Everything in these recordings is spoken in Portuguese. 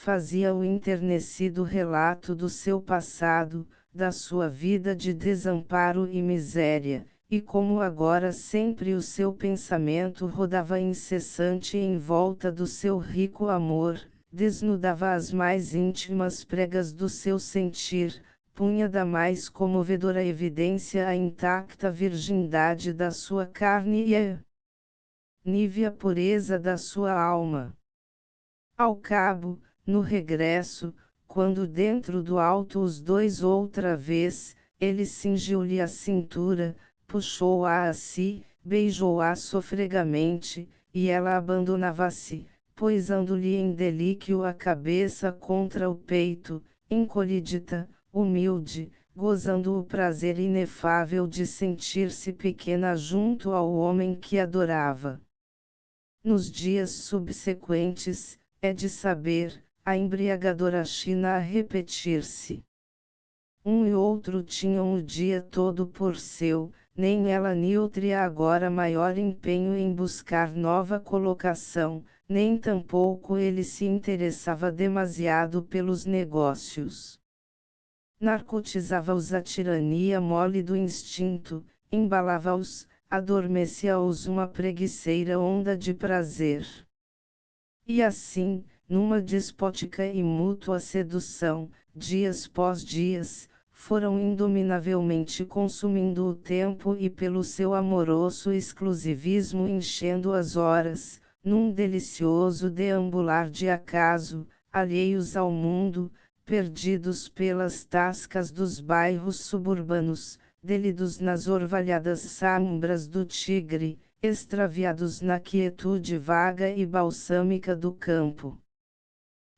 fazia o enternecido relato do seu passado, da sua vida de desamparo e miséria, e como agora sempre o seu pensamento rodava incessante em volta do seu rico amor, desnudava as mais íntimas pregas do seu sentir, punha da mais comovedora evidência a intacta virgindade da sua carne e a nívea pureza da sua alma. Ao cabo, no regresso, quando dentro do alto os dois outra vez, ele cingiu-lhe a cintura, puxou-a a si, beijou-a sofregamente, e ela abandonava-se, poisando-lhe em delíquio a cabeça contra o peito, encolhidita, humilde, gozando o prazer inefável de sentir-se pequena junto ao homem que adorava. Nos dias subsequentes, é de saber, a embriagadora China a repetir-se. Um e outro tinham o dia todo por seu, nem ela nutria agora maior empenho em buscar nova colocação, nem tampouco ele se interessava demasiado pelos negócios. Narcotizava-os a tirania mole do instinto, embalava-os, adormecia-os uma preguiceira onda de prazer. E assim, numa despótica e mútua sedução, dias pós dias, foram indominavelmente consumindo o tempo e pelo seu amoroso exclusivismo enchendo as horas, num delicioso deambular de acaso, alheios ao mundo, perdidos pelas tascas dos bairros suburbanos, delidos nas orvalhadas sombras do Tigre, extraviados na quietude vaga e balsâmica do campo.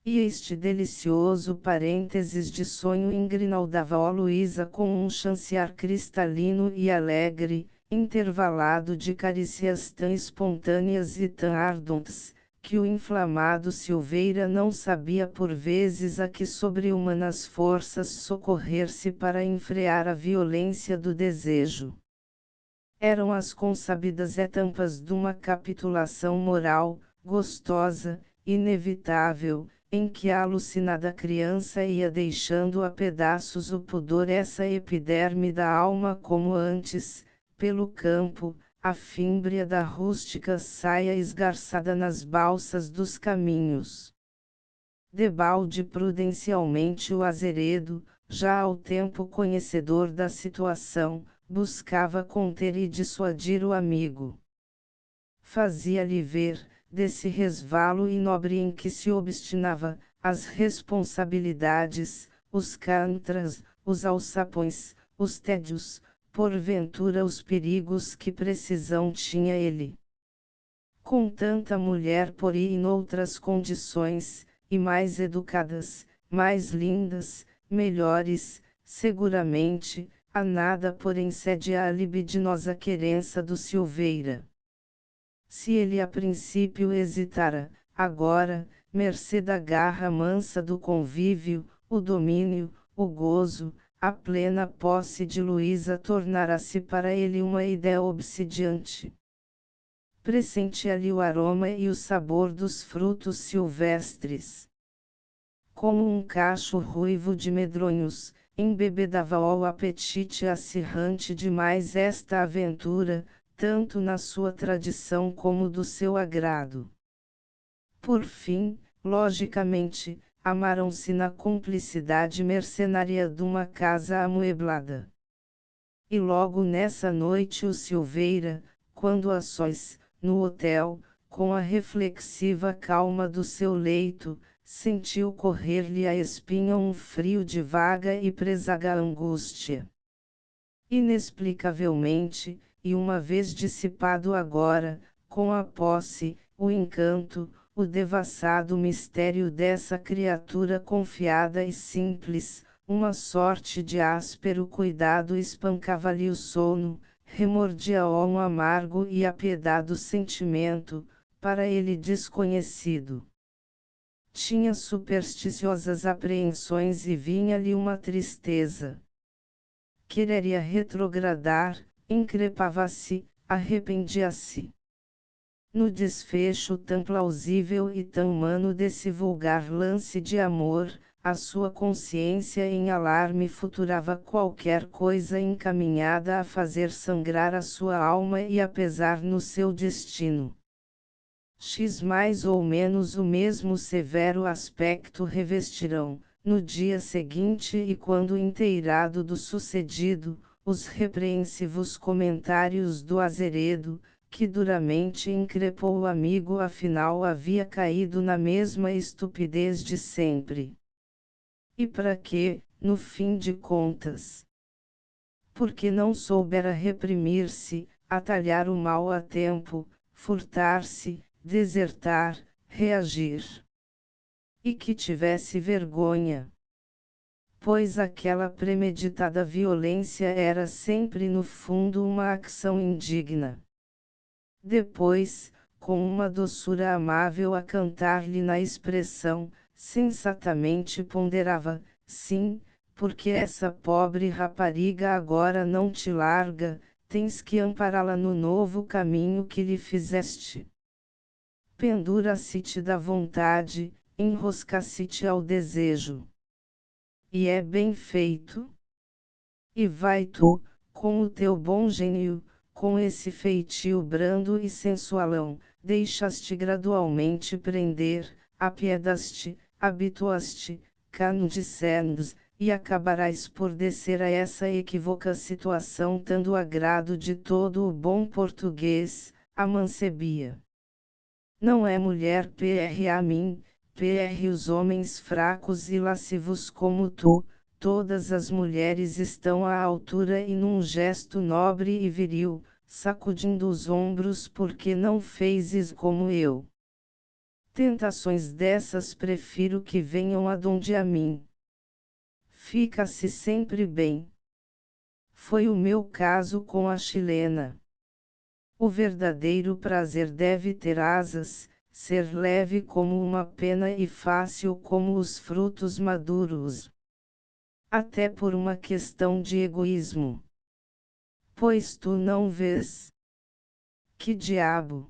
E este delicioso parênteses de sonho engrinaldava ó Luísa com um chancear cristalino e alegre, intervalado de carícias tão espontâneas e tão ardentes, que o inflamado Silveira não sabia por vezes a que sobre-humanas forças socorrer-se para enfrear a violência do desejo. Eram as consabidas estampas de uma capitulação moral, gostosa, inevitável, em que a alucinada criança ia deixando a pedaços o pudor essa epiderme da alma como antes, pelo campo, a fímbria da rústica saia esgarçada nas balsas dos caminhos. Debalde prudencialmente o azeredo, já ao tempo conhecedor da situação, buscava conter e dissuadir o amigo. Fazia-lhe ver, desse resvalo inobre em que se obstinava, as responsabilidades, os cantras, os alçapões, os tédios, porventura os perigos que precisão tinha ele. Com tanta mulher porém em outras condições, e mais educadas, mais lindas, melhores, seguramente, a nada porém cede à libidinosa querença do Silveira. Se ele a princípio hesitara, agora, mercê da garra mansa do convívio, o domínio, o gozo, a plena posse de Luísa tornara-se para ele uma ideia obsidiante. Pressentia-lhe o aroma e o sabor dos frutos silvestres. Como um cacho ruivo de medronhos, embebedava-o o apetite acirrante demais esta aventura, tanto na sua tradição como do seu agrado. Por fim, logicamente, amaram-se na cumplicidade mercenária de uma casa amueblada. E logo nessa noite o Silveira, quando a sós, no hotel, com a reflexiva calma do seu leito, sentiu correr-lhe a espinha um frio de vaga e presaga angústia. Inexplicavelmente, e uma vez dissipado agora, com a posse, o encanto, o devassado mistério dessa criatura confiada e simples, uma sorte de áspero cuidado espancava-lhe o sono, remordia-o um amargo e apiedado sentimento, para ele desconhecido. Tinha supersticiosas apreensões e vinha-lhe uma tristeza. Quereria retrogradar, increpava-se, arrependia-se. No desfecho tão plausível e tão humano desse vulgar lance de amor, a sua consciência em alarme futurava qualquer coisa encaminhada a fazer sangrar a sua alma e a pesar no seu destino. X mais ou menos o mesmo severo aspecto revestirão, no dia seguinte e quando inteirado do sucedido, os repreensivos comentários do Azeredo, que duramente increpou o amigo afinal havia caído na mesma estupidez de sempre. E para quê, no fim de contas? Porque não soubera reprimir-se, atalhar o mal a tempo, furtar-se, desertar, reagir. E que tivesse vergonha. Pois aquela premeditada violência era sempre no fundo uma ação indigna. Depois, com uma doçura amável a cantar-lhe na expressão, sensatamente ponderava, sim, porque essa pobre rapariga agora não te larga, tens que ampará-la no novo caminho que lhe fizeste. Pendura-se-te da vontade, enrosca-se-te ao desejo. E é bem feito. E vai tu, com o teu bom gênio, com esse feitio brando e sensualão, deixaste gradualmente prender, apiedaste, habituaste, candicendos, e acabarás por descer a essa equívoca situação tendo agrado de todo o bom português, a mancebia. Não é mulher PR a mim, PR os homens fracos e lascivos como tu. Todas as mulheres estão à altura e num gesto nobre e viril, sacudindo os ombros porque não fezes como eu. Tentações dessas prefiro que venham adonde a mim. Fica-se sempre bem. Foi o meu caso com a chilena. O verdadeiro prazer deve ter asas, ser leve como uma pena e fácil como os frutos maduros. Até por uma questão de egoísmo. Pois tu não vês. Que diabo!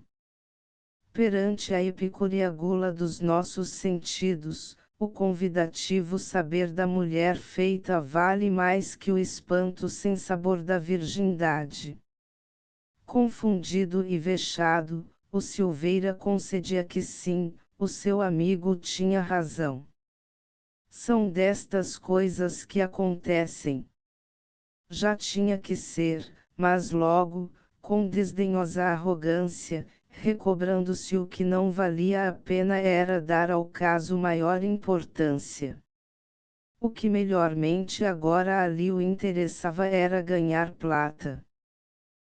Perante a epicúrea gula dos nossos sentidos, o convidativo saber da mulher feita vale mais que o espanto sem sabor da virgindade. Confundido e vexado, o Silveira concedia que sim, o seu amigo tinha razão. São destas coisas que acontecem. Já tinha que ser, mas logo, com desdenhosa arrogância, recobrando-se o que não valia a pena era dar ao caso maior importância. O que melhormente agora ali o interessava era ganhar plata.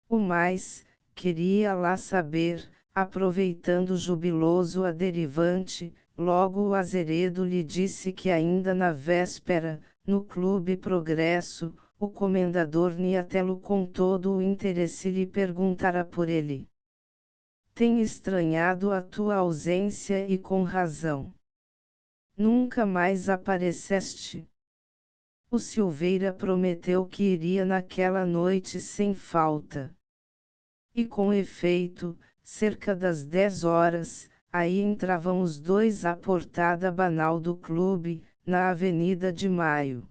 O mais, queria lá saber, aproveitando jubiloso a derivante, logo o Azeredo lhe disse que ainda na véspera, no Clube Progresso, o comendador Niatelo com todo o interesse lhe perguntara por ele. Tem estranhado a tua ausência e com razão. Nunca mais apareceste. O Silveira prometeu que iria naquela noite sem falta. E com efeito, cerca das 10 horas, aí entravam os dois à portada banal do clube, na Avenida de Maio.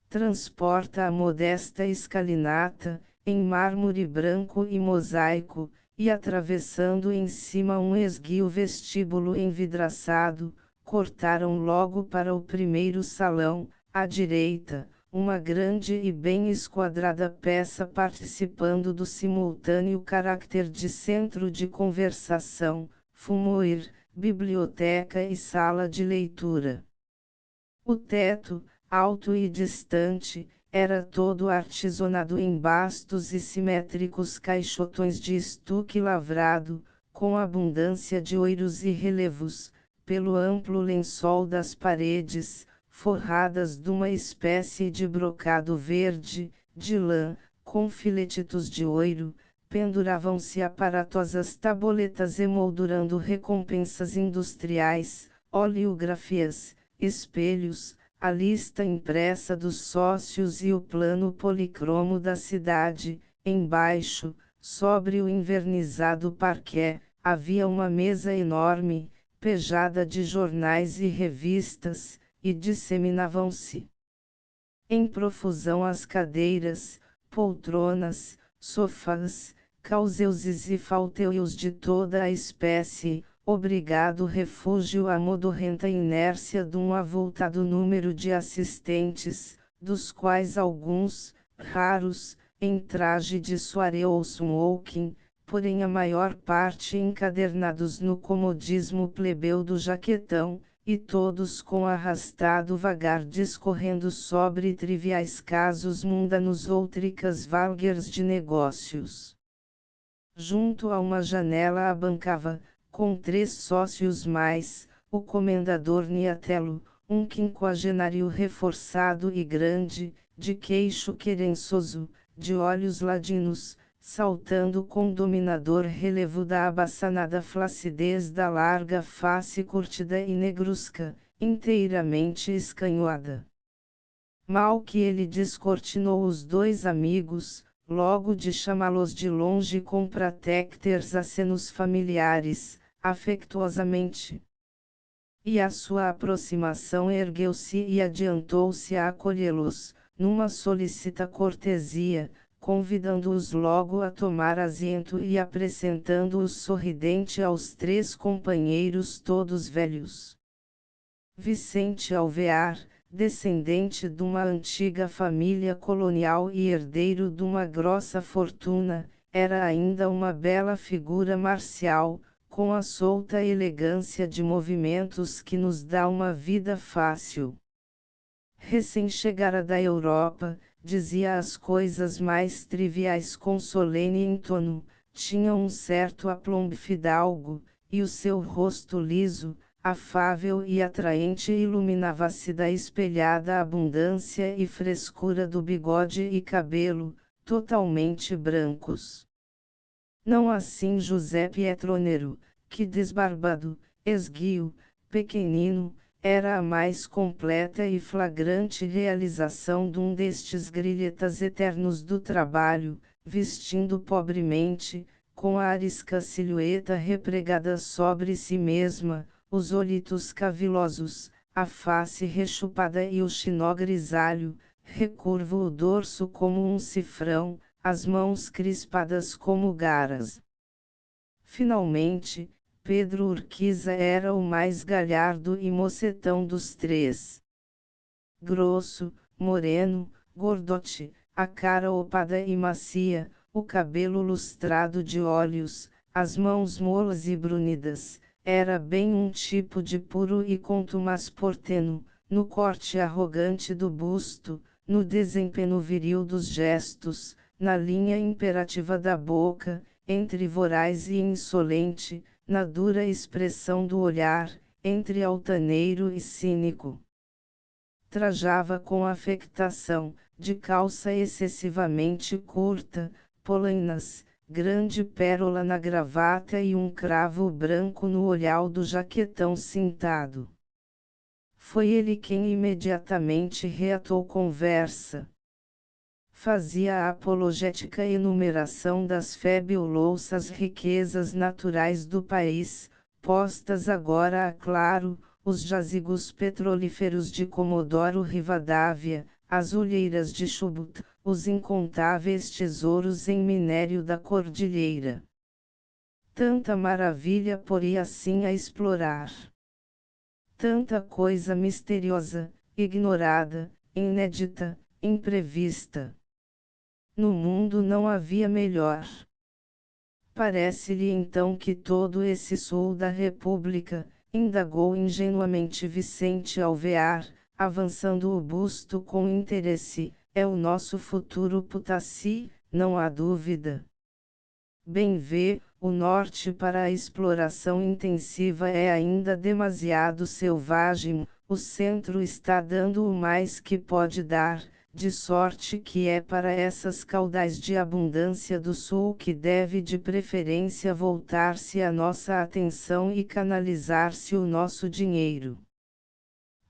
Transporta a modesta escalinata, em mármore branco e mosaico, e atravessando em cima um esguio vestíbulo envidraçado, cortaram logo para o primeiro salão, à direita, uma grande e bem esquadrada peça participando do simultâneo caráter de centro de conversação, fumoir, biblioteca e sala de leitura. O teto, alto e distante, era todo artesonado em bastos e simétricos caixotões de estuque lavrado, com abundância de oiros e relevos, pelo amplo lençol das paredes, forradas de uma espécie de brocado verde, de lã, com filetitos de ouro, penduravam-se aparatosas tabuletas emoldurando recompensas industriais, oleografias, espelhos, a lista impressa dos sócios e o plano policromo da cidade, embaixo, sobre o invernizado parquet, havia uma mesa enorme, pejada de jornais e revistas, e disseminavam-se em profusão as cadeiras, poltronas, sofás, causeuses e falteuios de toda a espécie, obrigado refúgio à modorrenta inércia de um avultado número de assistentes, dos quais alguns, raros, em traje de soirée ou smoking, porém a maior parte encadernados no comodismo plebeu do jaquetão, e todos com arrastado vagar discorrendo sobre triviais casos mundanos ou tricas valguers de negócios. Junto a uma janela abancava, com 3 sócios mais, o comendador Niatelo, um quinquagenário reforçado e grande, de queixo querençoso, de olhos ladinos, saltando com dominador relevo da abaçanada flacidez da larga face curtida e negrusca, inteiramente escanhoada. Mal que ele descortinou os 2 amigos, logo de chamá-los de longe com pratécteres acenos familiares, afectuosamente. E a sua aproximação ergueu-se e adiantou-se a acolhê-los, numa solícita cortesia, convidando-os logo a tomar assento e apresentando-os sorridente aos 3 companheiros todos velhos. Vicente Alvear, descendente de uma antiga família colonial e herdeiro de uma grossa fortuna, era ainda uma bela figura marcial, com a solta elegância de movimentos que nos dá uma vida fácil. Recém-chegara da Europa, dizia as coisas mais triviais com solene entono, tinha um certo aplomb fidalgo, e o seu rosto liso, afável e atraente iluminava-se da espelhada abundância e frescura do bigode e cabelo, totalmente brancos. Não assim José Pietronero, que desbarbado, esguio, pequenino, era a mais completa e flagrante realização de um destes grilhetas eternos do trabalho, vestindo pobremente, com a arisca silhueta repregada sobre si mesma, os olhitos cavilosos, a face rechupada e o chinó grisalho, recurvo o dorso como um cifrão, as mãos crispadas como garas. Finalmente, Pedro Urquiza era o mais galhardo e mocetão dos 3. Grosso, moreno, gordote, a cara opada e macia, o cabelo lustrado de óleos, as mãos molas e brunidas, era bem um tipo de puro e contumaz porteno, no corte arrogante do busto, no desempenho viril dos gestos, na linha imperativa da boca, entre voraz e insolente, na dura expressão do olhar, entre altaneiro e cínico. Trajava com afectação, de calça excessivamente curta, polainas, grande pérola na gravata e um cravo branco no olhar do jaquetão cintado. Foi ele quem imediatamente reatou conversa. Fazia a apologética enumeração das fabulosas riquezas naturais do país, postas agora a claro, os jazigos petrolíferos de Comodoro Rivadavia, as olheiras de Chubut, os incontáveis tesouros em minério da cordilheira. Tanta maravilha por ir assim a explorar. Tanta coisa misteriosa, ignorada, inédita, imprevista. No mundo não havia melhor. Parece-lhe então que todo esse sul da República, indagou ingenuamente Vicente Alvear, avançando o busto com interesse, é o nosso futuro Putaci, não há dúvida. Bem vê, o norte para a exploração intensiva é ainda demasiado selvagem, o centro está dando o mais que pode dar, de sorte que é para essas caudais de abundância do sul que deve de preferência voltar-se a nossa atenção e canalizar-se o nosso dinheiro.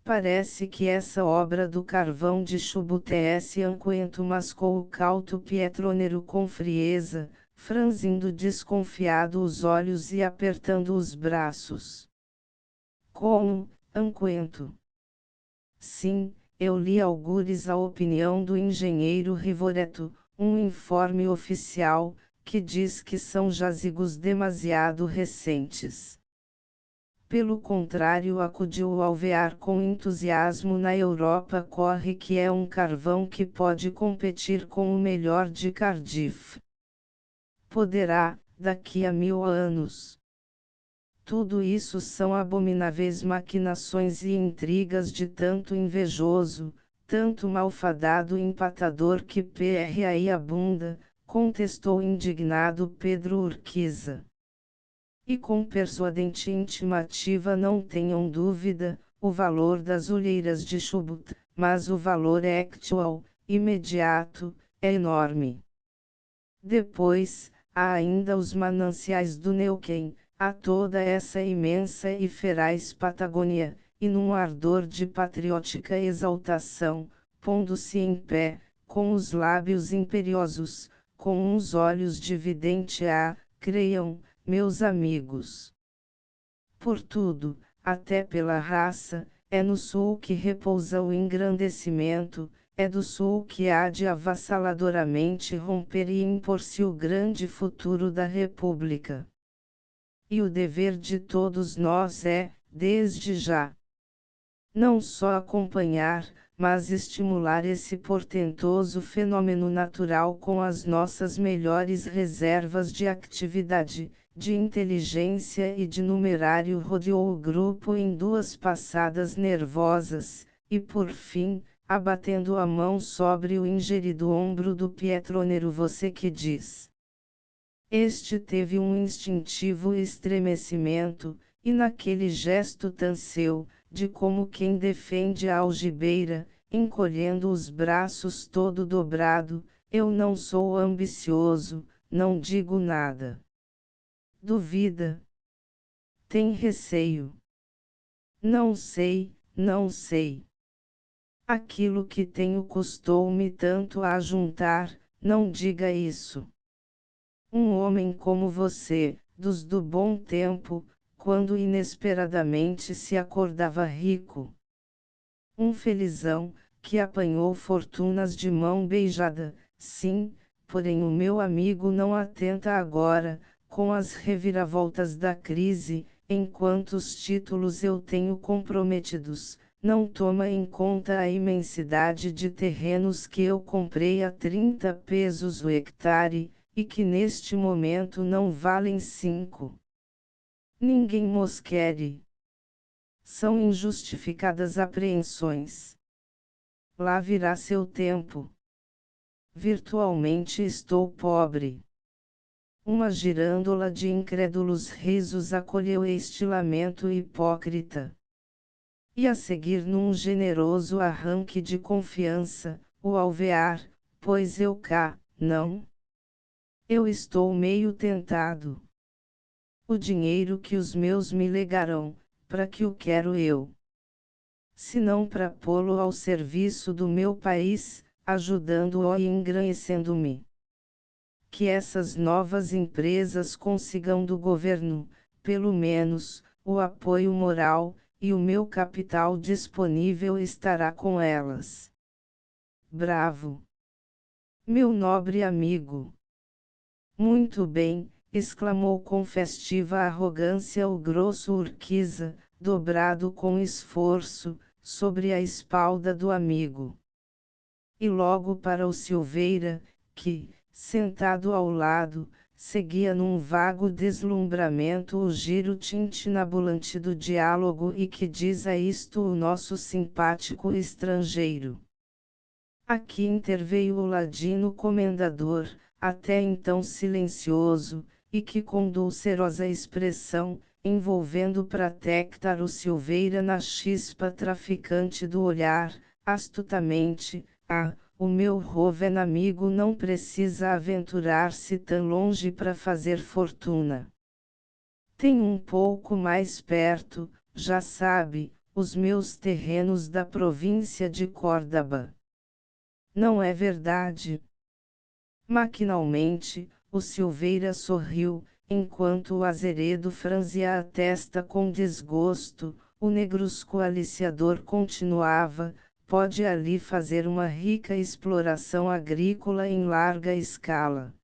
Parece que essa obra do carvão de Chubut é esse ancoento mascou o cauto Pietronero com frieza, franzindo desconfiado os olhos e apertando os braços. Como, anquento? Sim, eu li algures a opinião do engenheiro Rivoretto, um informe oficial, que diz que são jazigos demasiado recentes. Pelo contrário, acudiu o alvear com entusiasmo. Na Europa corre que é um carvão que pode competir com o melhor de Cardiff. Poderá, daqui a 1000 anos. Tudo isso são abomináveis maquinações e intrigas de tanto invejoso, tanto malfadado empatador que PR aí abunda, contestou indignado Pedro Urquiza. E com persuadente intimativa: não tenham dúvida, o valor das olheiras de Chubut, mas o valor actual, imediato, é enorme. Depois, há ainda os mananciais do Neuquén, há toda essa imensa e feraz Patagônia, e num ardor de patriótica exaltação, pondo-se em pé, com os lábios imperiosos, com uns olhos de vidente: creiam, meus amigos. Por tudo, até pela raça, é no sul que repousa o engrandecimento, é do sul que há de avassaladoramente romper e impor-se o grande futuro da República. E o dever de todos nós é, desde já, não só acompanhar, mas estimular esse portentoso fenômeno natural com as nossas melhores reservas de atividade, de inteligência e de numerário. Rodeou o grupo em duas passadas nervosas, e por fim, abatendo a mão sobre o ingerido ombro do Pietronero: você que diz? Este teve um instintivo estremecimento, e naquele gesto tão seu, de como quem defende a algibeira, encolhendo os braços todo dobrado: eu não sou ambicioso, não digo nada. Duvida? Tem receio? Não sei, não sei. Aquilo que tenho custou-me tanto a juntar, não diga isso. Um homem como você, dos do bom tempo, quando inesperadamente se acordava rico. Um felizão, que apanhou fortunas de mão beijada, sim, porém o meu amigo não atenta agora, com as reviravoltas da crise, enquanto os títulos eu tenho comprometidos, não toma em conta a imensidade de terrenos que eu comprei a 30 pesos o hectare, e que neste momento não valem 5. Ninguém mos quer. São injustificadas apreensões. Lá virá seu tempo. Virtualmente estou pobre. Uma girândola de incrédulos risos acolheu este lamento hipócrita. E a seguir, num generoso arranque de confiança, o alvear: pois eu cá, não? Eu estou meio tentado. O dinheiro que os meus me legarão, para que o quero eu? Senão para pô-lo ao serviço do meu país, ajudando-o e engrandecendo-me. Que essas novas empresas consigam do governo, pelo menos, o apoio moral, e o meu capital disponível estará com elas. Bravo! Meu nobre amigo! Muito bem, exclamou com festiva arrogância o grosso Urquiza, dobrado com esforço, sobre a espalda do amigo. E logo para o Silveira, que, sentado ao lado, seguia num vago deslumbramento o giro tintinabulante do diálogo: e que diz a isto o nosso simpático estrangeiro? Aqui interveio o ladino comendador, até então silencioso, e que com dulcerosa expressão, envolvendo para tectar o Silveira na chispa traficante do olhar, astutamente: o meu joven amigo não precisa aventurar-se tão longe para fazer fortuna. Tem um pouco mais perto, já sabe, os meus terrenos da província de Córdoba. Não é verdade? Maquinalmente, O Silveira sorriu, enquanto o Azeredo franzia a testa com desgosto. O negrusco aliciador continuava: pode ali fazer uma rica exploração agrícola em larga escala.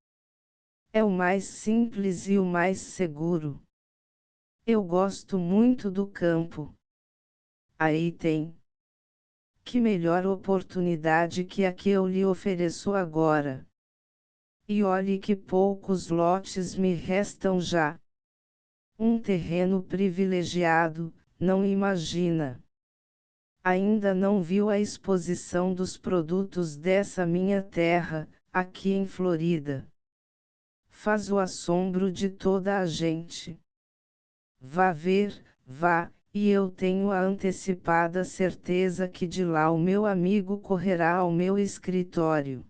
É o mais simples e o mais seguro. Eu gosto muito do campo. Aí tem. Que melhor oportunidade que a que eu lhe ofereço agora. E olhe que poucos lotes me restam já. Um terreno privilegiado, não imagina. Ainda não viu a exposição dos produtos dessa minha terra, aqui em Florida. Faz o assombro de toda a gente. Vá ver, vá, e eu tenho a antecipada certeza que de lá o meu amigo correrá ao meu escritório.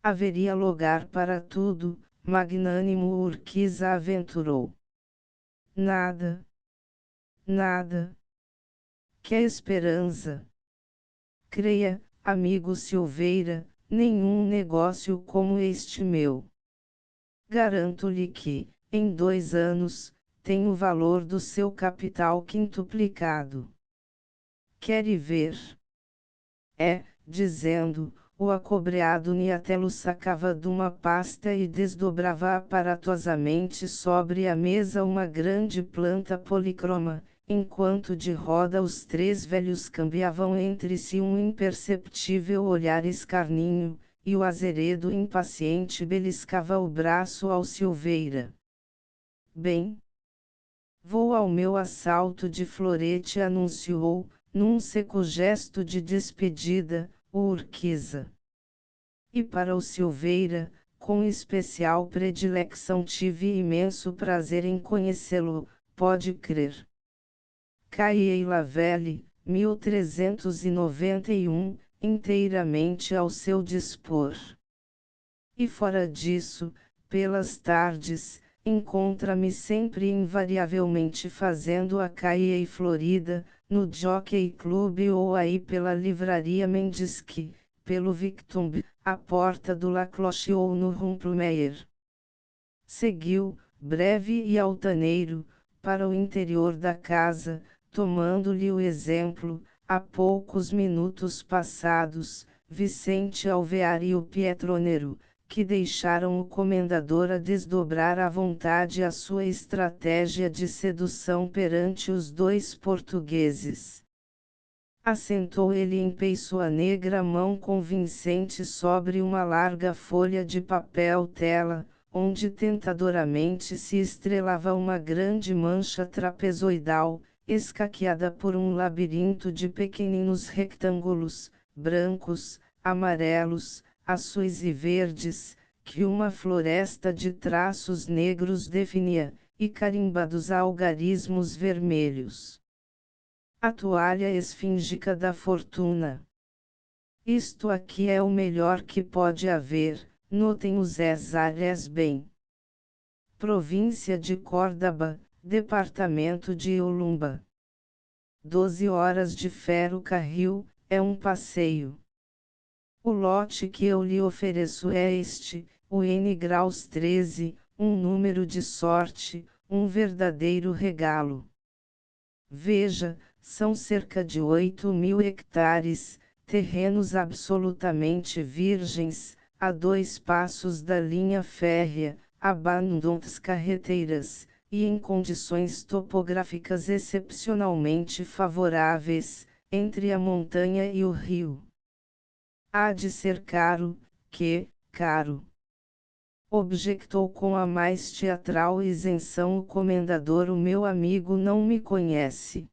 Haveria lugar para tudo, magnânimo Urquiza aventurou. Nada. Nada. Que esperança. Creia, amigo Silveira, nenhum negócio como este meu. Garanto-lhe que, em 2 anos, tem o valor do seu capital quintuplicado. Quer ir ver? É, dizendo, o acobreado Niatelo sacava de uma pasta e desdobrava aparatosamente sobre a mesa uma grande planta policroma, enquanto de roda os 3 velhos cambiavam entre si um imperceptível olhar escarninho, e o Azeredo impaciente beliscava o braço ao Silveira. Bem, vou ao meu assalto de florete, anunciou, num seco gesto de despedida, o Urquiza. E para o Silveira, com especial predileção, tive imenso prazer em conhecê-lo, pode crer. Caille Lavelle, 1391, inteiramente ao seu dispor. E fora disso, pelas tardes, encontra-me sempre invariavelmente fazendo a Caille Florida, no Jockey Club ou aí pela Livraria Mendisky, pelo Victumb, à porta do La Cloche ou no Rumpelmeyer. Seguiu, breve e altaneiro, para o interior da casa, tomando-lhe o exemplo, há poucos minutos passados, Vicente Alvear e o Pietronero, que deixaram o comendador a desdobrar à vontade a sua estratégia de sedução perante os 2 portugueses. Assentou ele em pé sua negra mão convincente sobre uma larga folha de papel tela, onde tentadoramente se estrelava uma grande mancha trapezoidal, escaqueada por um labirinto de pequeninos retângulos, brancos, amarelos, azuis e verdes, que uma floresta de traços negros definia, e carimbados a algarismos vermelhos. A toalha esfíngica da fortuna. Isto aqui é o melhor que pode haver, notem os Zezares bem. Província de Córdoba, Departamento de Olumba. 12 horas de ferro-carril, é um passeio. O lote que eu lhe ofereço é este, o N graus 13, um número de sorte, um verdadeiro regalo. Veja, são cerca de 8.000 hectares, terrenos absolutamente virgens, a 2 passos da linha férrea, abundantes carreteiras, e em condições topográficas excepcionalmente favoráveis, entre a montanha e o rio. Há de ser caro, que, caro. Objectou com a mais teatral isenção o comendador. O meu amigo não me conhece.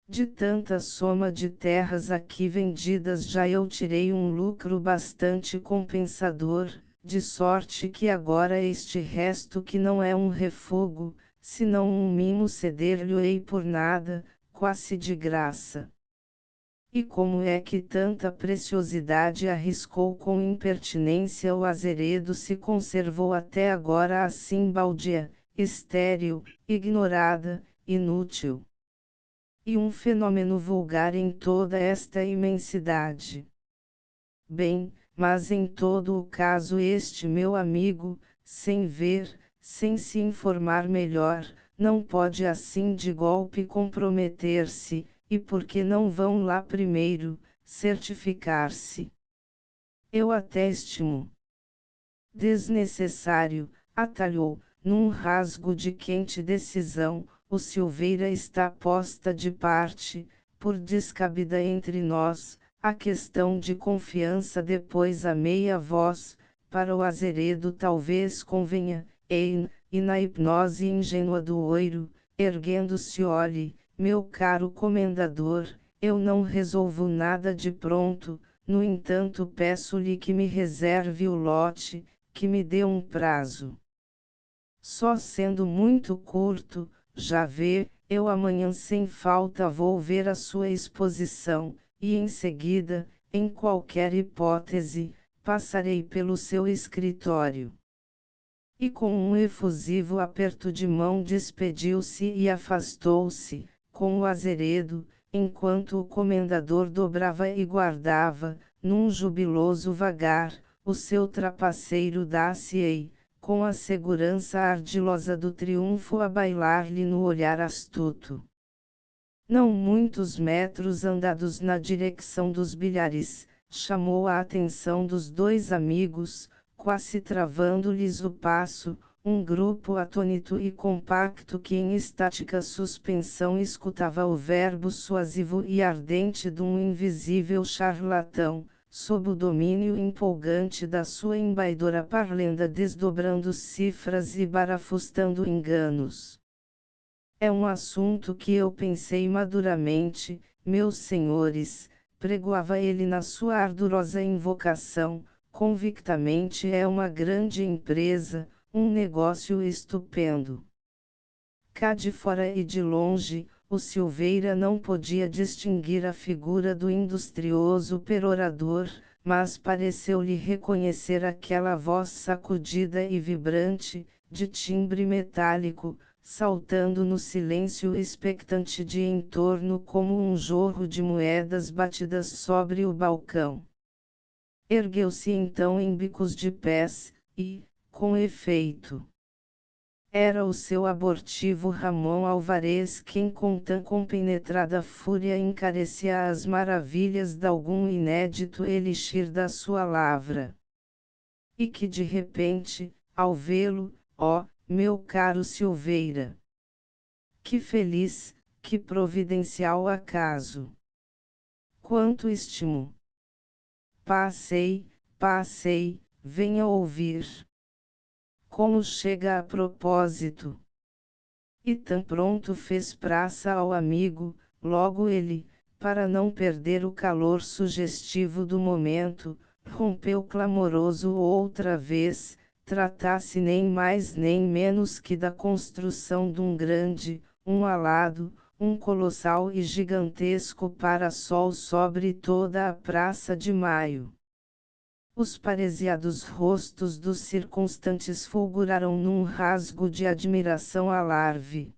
De tanta soma de terras aqui vendidas já eu tirei um lucro bastante compensador, de sorte que agora este resto, que não é um refúgio, senão um mimo, ceder-lhe-ei por nada, quase de graça. E como é que tanta preciosidade arriscou com impertinência o Azeredo, se conservou até agora assim baldia, estéril, ignorada, inútil? E um fenômeno vulgar em toda esta imensidade. Bem, mas em todo o caso este meu amigo, sem ver, sem se informar melhor, não pode assim de golpe comprometer-se, e por que não vão lá primeiro, certificar-se? Eu até estimo desnecessário, atalhou, num rasgo de quente decisão, o Silveira está posta de parte, por descabida entre nós, a questão de confiança depois a meia voz, para o Azeredo talvez convenha, e na hipnose ingênua do oiro, erguendo-se olhe, meu caro comendador, eu não resolvo nada de pronto, no entanto peço-lhe que me reserve o lote, que me dê um prazo. Só sendo muito curto, já vê, eu amanhã sem falta vou ver a sua exposição, e em seguida, em qualquer hipótese, passarei pelo seu escritório. E com um efusivo aperto de mão despediu-se e afastou-se, com o Azeredo, enquanto o comendador dobrava e guardava, num jubiloso vagar, o seu trapaceiro Dacier, com a segurança ardilosa do triunfo a bailar-lhe no olhar astuto. Não muitos metros andados na direção dos bilhares, chamou a atenção dos dois amigos, quase travando-lhes o passo, um grupo atônito e compacto que em estática suspensão escutava o verbo suasivo e ardente de um invisível charlatão, sob o domínio empolgante da sua embaidora parlenda desdobrando cifras e barafustando enganos. É um assunto que eu pensei maduramente, meus senhores, pregoava ele na sua ardorosa invocação, convictamente é uma grande empresa, um negócio estupendo. Cá de fora e de longe, o Silveira não podia distinguir a figura do industrioso perorador, mas pareceu-lhe reconhecer aquela voz sacudida e vibrante, de timbre metálico, saltando no silêncio expectante de em torno como um jorro de moedas batidas sobre o balcão. Ergueu-se então em bicos de pés, e, com efeito, era o seu abortivo Ramon Alvarez quem com tão compenetrada fúria encarecia as maravilhas de algum inédito elixir da sua lavra. E que de repente, ao vê-lo, ó, meu caro Silveira! Que feliz, que providencial acaso! Quanto estimo! Passei, venha ouvir. Como chega a propósito. E tão pronto fez praça ao amigo, logo ele, para não perder o calor sugestivo do momento, rompeu clamoroso outra vez, tratasse nem mais nem menos que da construção de um grande, um alado, um colossal e gigantesco para-sol sobre toda a Praça de Maio. Os pareseados rostos dos circunstantes fulguraram num rasgo de admiração alarve.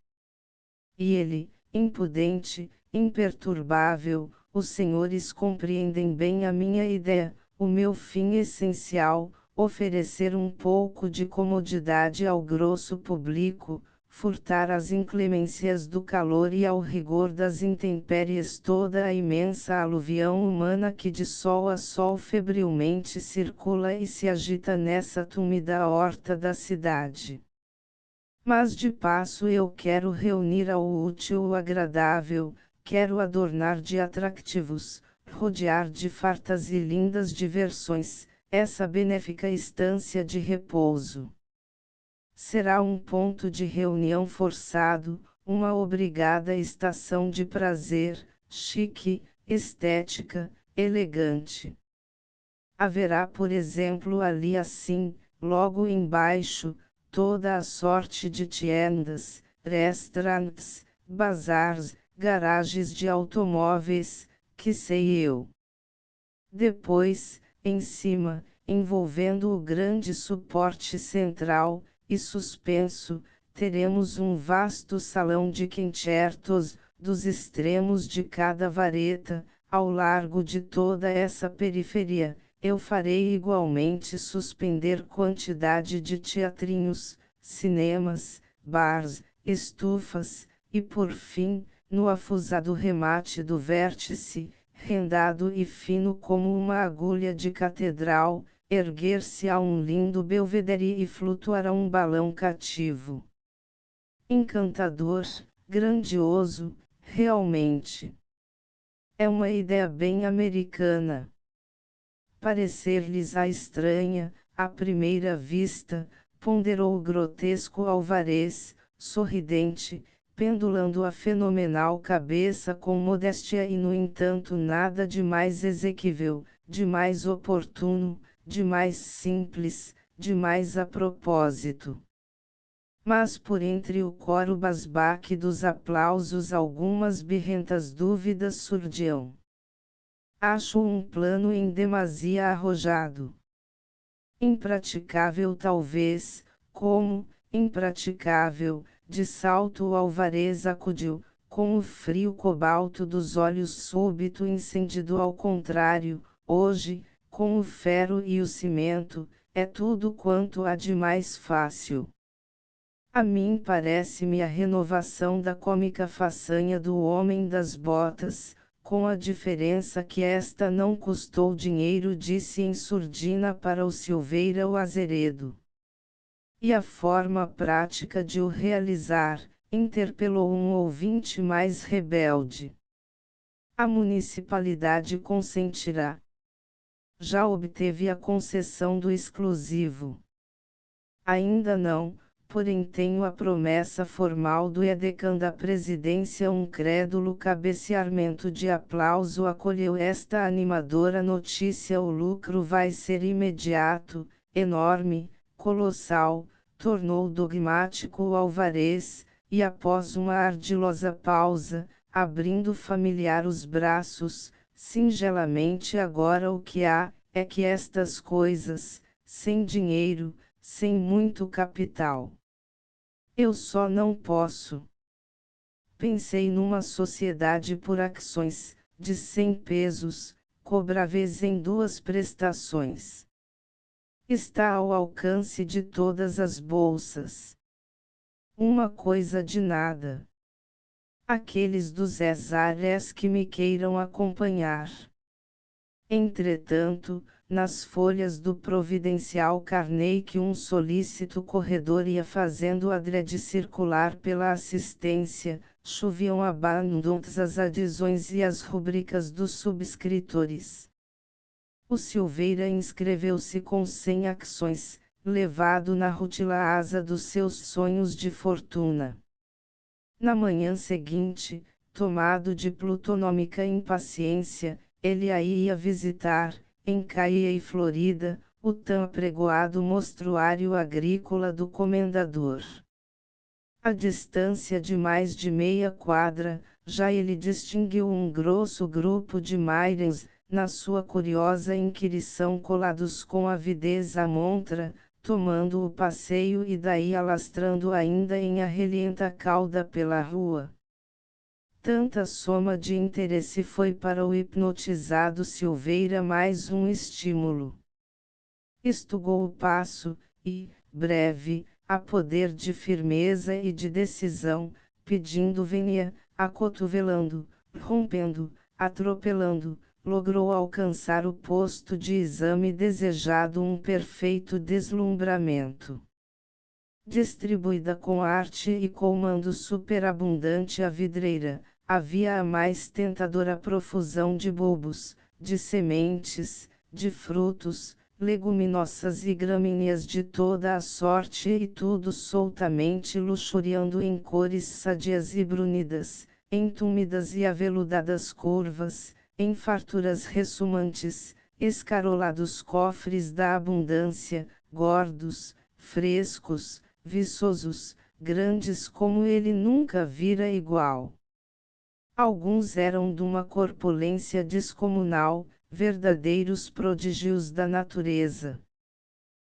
E ele, impudente, imperturbável, os senhores compreendem bem a minha ideia, o meu fim essencial, oferecer um pouco de comodidade ao grosso público, furtar às inclemências do calor e ao rigor das intempéries toda a imensa aluvião humana que de sol a sol febrilmente circula e se agita nessa túmida horta da cidade. Mas de passo eu quero reunir ao útil o agradável, quero adornar de atractivos, rodear de fartas e lindas diversões, essa benéfica estância de repouso. Será um ponto de reunião forçado, uma obrigada estação de prazer, chique, estética, elegante. Haverá por exemplo ali assim, logo embaixo, toda a sorte de tiendas, restaurantes, bazaars, garagens de automóveis, que sei eu. Depois, em cima, envolvendo o grande suporte central, e suspenso, teremos um vasto salão de concertos, dos extremos de cada vareta, ao largo de toda essa periferia, eu farei igualmente suspender quantidade de teatrinhos, cinemas, bars, estufas, e por fim, no afusado remate do vértice, rendado e fino como uma agulha de catedral, erguer-se a um lindo belvedere e flutuar a um balão cativo. Encantador, grandioso, realmente. É uma ideia bem americana. Parecer-lhes a estranha, à primeira vista, ponderou o grotesco Alvarez, sorridente, pendulando a fenomenal cabeça com modéstia e no entanto nada de mais exequível, de mais oportuno, de mais simples, de mais a propósito. Mas por entre o coro basbaque dos aplausos algumas birrentas dúvidas surgiam. Acho um plano em demasia arrojado. Impraticável talvez, como, impraticável, de salto o Alvarez acudiu, com o frio cobalto dos olhos súbito incendido ao contrário, hoje, com o ferro e o cimento, é tudo quanto há de mais fácil. A mim parece-me a renovação da cômica façanha do homem das botas, com a diferença que esta não custou dinheiro, disse em surdina para o Silveira o Azeredo. E a forma prática de o realizar, interpelou um ouvinte mais rebelde. A municipalidade consentirá. Já obteve a concessão do exclusivo. Ainda não, porém tenho a promessa formal do edecã da presidência. Um crédulo cabeceamento de aplauso acolheu esta animadora notícia. O lucro vai ser imediato, enorme, colossal, tornou dogmático o Alvarez, e após uma ardilosa pausa, abrindo familiar os braços, singelamente agora o que há, é que estas coisas, sem dinheiro, sem muito capital. Eu só não posso. Pensei numa sociedade por ações, de 100 pesos, cobráveis em 2 prestações. Está ao alcance de todas as bolsas. Uma coisa de nada. Aqueles dos Zezares que me queiram acompanhar. Entretanto, nas folhas do providencial Carney que um solícito corredor ia fazendo adrede circular pela assistência, choviam abundantes as adesões e as rubricas dos subscritores. O Silveira inscreveu-se com 100 ações, levado na rútila asa dos seus sonhos de fortuna. Na manhã seguinte, tomado de plutonômica impaciência, ele aí ia visitar, em Caia e Florida, o tão apregoado mostruário agrícola do comendador. À distância de mais de meia quadra, já ele distinguiu um grosso grupo de mairens, na sua curiosa inquirição colados com avidez à montra, tomando o passeio e daí alastrando ainda em arrelienta cauda pela rua. Tanta soma de interesse foi para o hipnotizado Silveira mais um estímulo. Estugou o passo, e, breve, a poder de firmeza e de decisão, pedindo venia, acotovelando, rompendo, atropelando, logrou alcançar o posto de exame desejado, um perfeito deslumbramento. Distribuída com arte e comando superabundante a vidreira, havia a mais tentadora profusão de bulbos, de sementes, de frutos, leguminosas e gramíneas de toda a sorte e tudo soltamente luxuriando em cores sadias e brunidas, em túmidas e aveludadas curvas, em farturas ressumantes, escarolados cofres da abundância, gordos, frescos, viçosos, grandes como ele nunca vira igual. Alguns eram de uma corpulência descomunal, verdadeiros prodígios da natureza.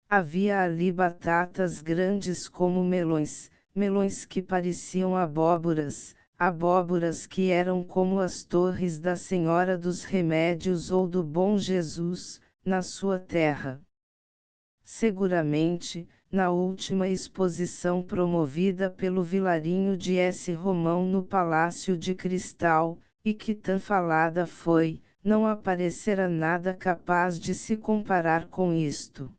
Havia ali batatas grandes como melões, melões que pareciam abóboras, abóboras que eram como as torres da Senhora dos Remédios ou do Bom Jesus, na sua terra. Seguramente, na última exposição promovida pelo Vilarinho de S. Romão no Palácio de Cristal, e que tão falada foi, não aparecera nada capaz de se comparar com isto.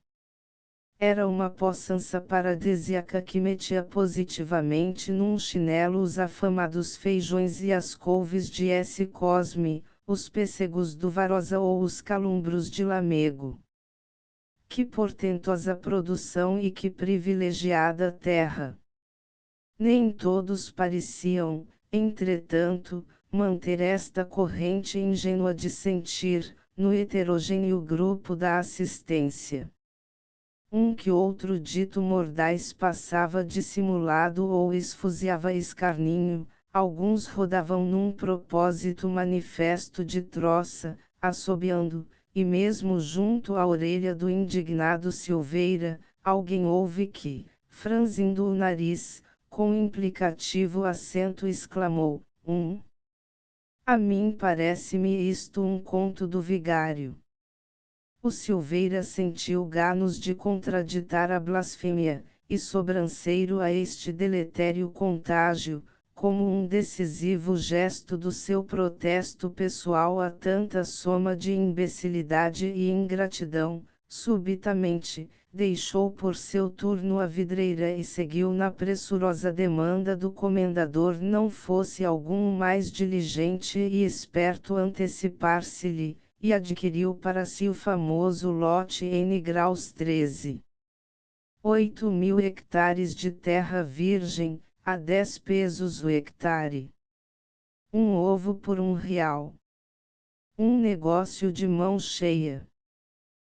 Era uma possança paradisíaca que metia positivamente num chinelo os afamados feijões e as couves de S. Cosme, os pêssegos do Varosa ou os calumbros de Lamego. Que portentosa produção e que privilegiada terra! Nem todos pareciam, entretanto, manter esta corrente ingênua de sentir, no heterogêneo grupo da assistência. Que outro dito mordaz passava dissimulado ou esfuziava escarninho, alguns rodavam num propósito manifesto de troça, assobiando, e mesmo junto à orelha do indignado Silveira, alguém ouve que, franzindo o nariz, com implicativo acento exclamou, A mim parece-me isto um conto do vigário. O Silveira sentiu ganos de contraditar a blasfêmia, e sobranceiro a este deletério contágio, como um decisivo gesto do seu protesto pessoal a tanta soma de imbecilidade e ingratidão, subitamente, deixou por seu turno a vidreira e seguiu na pressurosa demanda do comendador não fosse algum mais diligente e esperto antecipar-se-lhe, e adquiriu para si o famoso lote N graus 13. 8.000 hectares de terra virgem, a 10 pesos o hectare. Um ovo por R$1. Um negócio de mão cheia.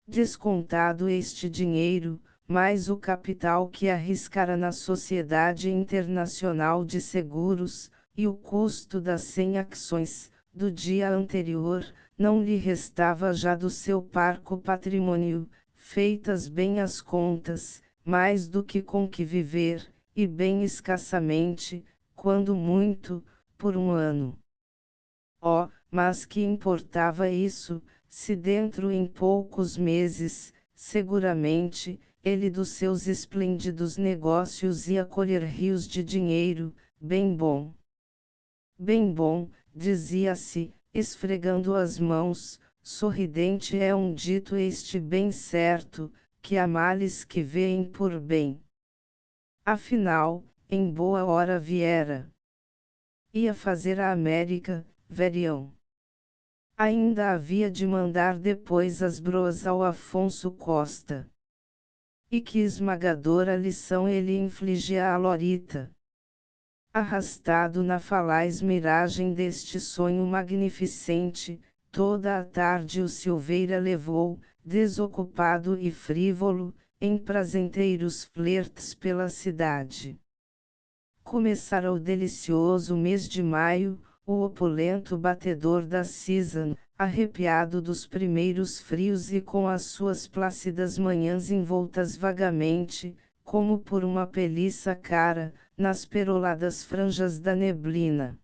Descontado este dinheiro, mais o capital que arriscara na Sociedade Internacional de Seguros, e o custo das 100 ações, do dia anterior, não lhe restava já do seu parco patrimônio, feitas bem as contas, mais do que com que viver, e bem escassamente, quando muito, por um ano. Oh, mas que importava isso, se dentro em poucos meses, seguramente, ele dos seus esplêndidos negócios ia colher rios de dinheiro, bem bom. Bem bom, dizia-se, esfregando as mãos, sorridente é um dito este bem certo, que há males que veem por bem. Afinal, em boa hora viera. Ia fazer a América, veriam. Ainda havia de mandar depois as broas ao Afonso Costa. E que esmagadora lição ele infligia a Lorita. Arrastado na falaz miragem deste sonho magnificente, toda a tarde o Silveira levou, desocupado e frívolo, em prazenteiros flertes pela cidade. Começara o delicioso mês de maio, o opulento batedor da season, arrepiado dos primeiros frios e com as suas plácidas manhãs envoltas vagamente, como por uma peliça cara, nas peroladas franjas da neblina.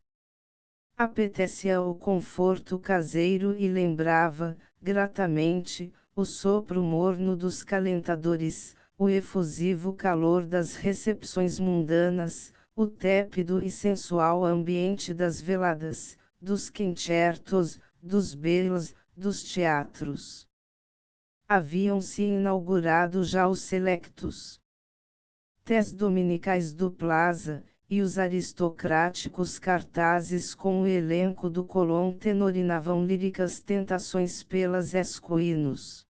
Apetecia o conforto caseiro e lembrava, gratamente, o sopro morno dos calentadores, o efusivo calor das recepções mundanas, o tépido e sensual ambiente das veladas, dos concertos, dos bailes, dos teatros. Haviam-se inaugurado já os selectos tés dominicais do Plaza, e os aristocráticos cartazes com o elenco do Colón tenorinavam líricas tentações pelas esquinas.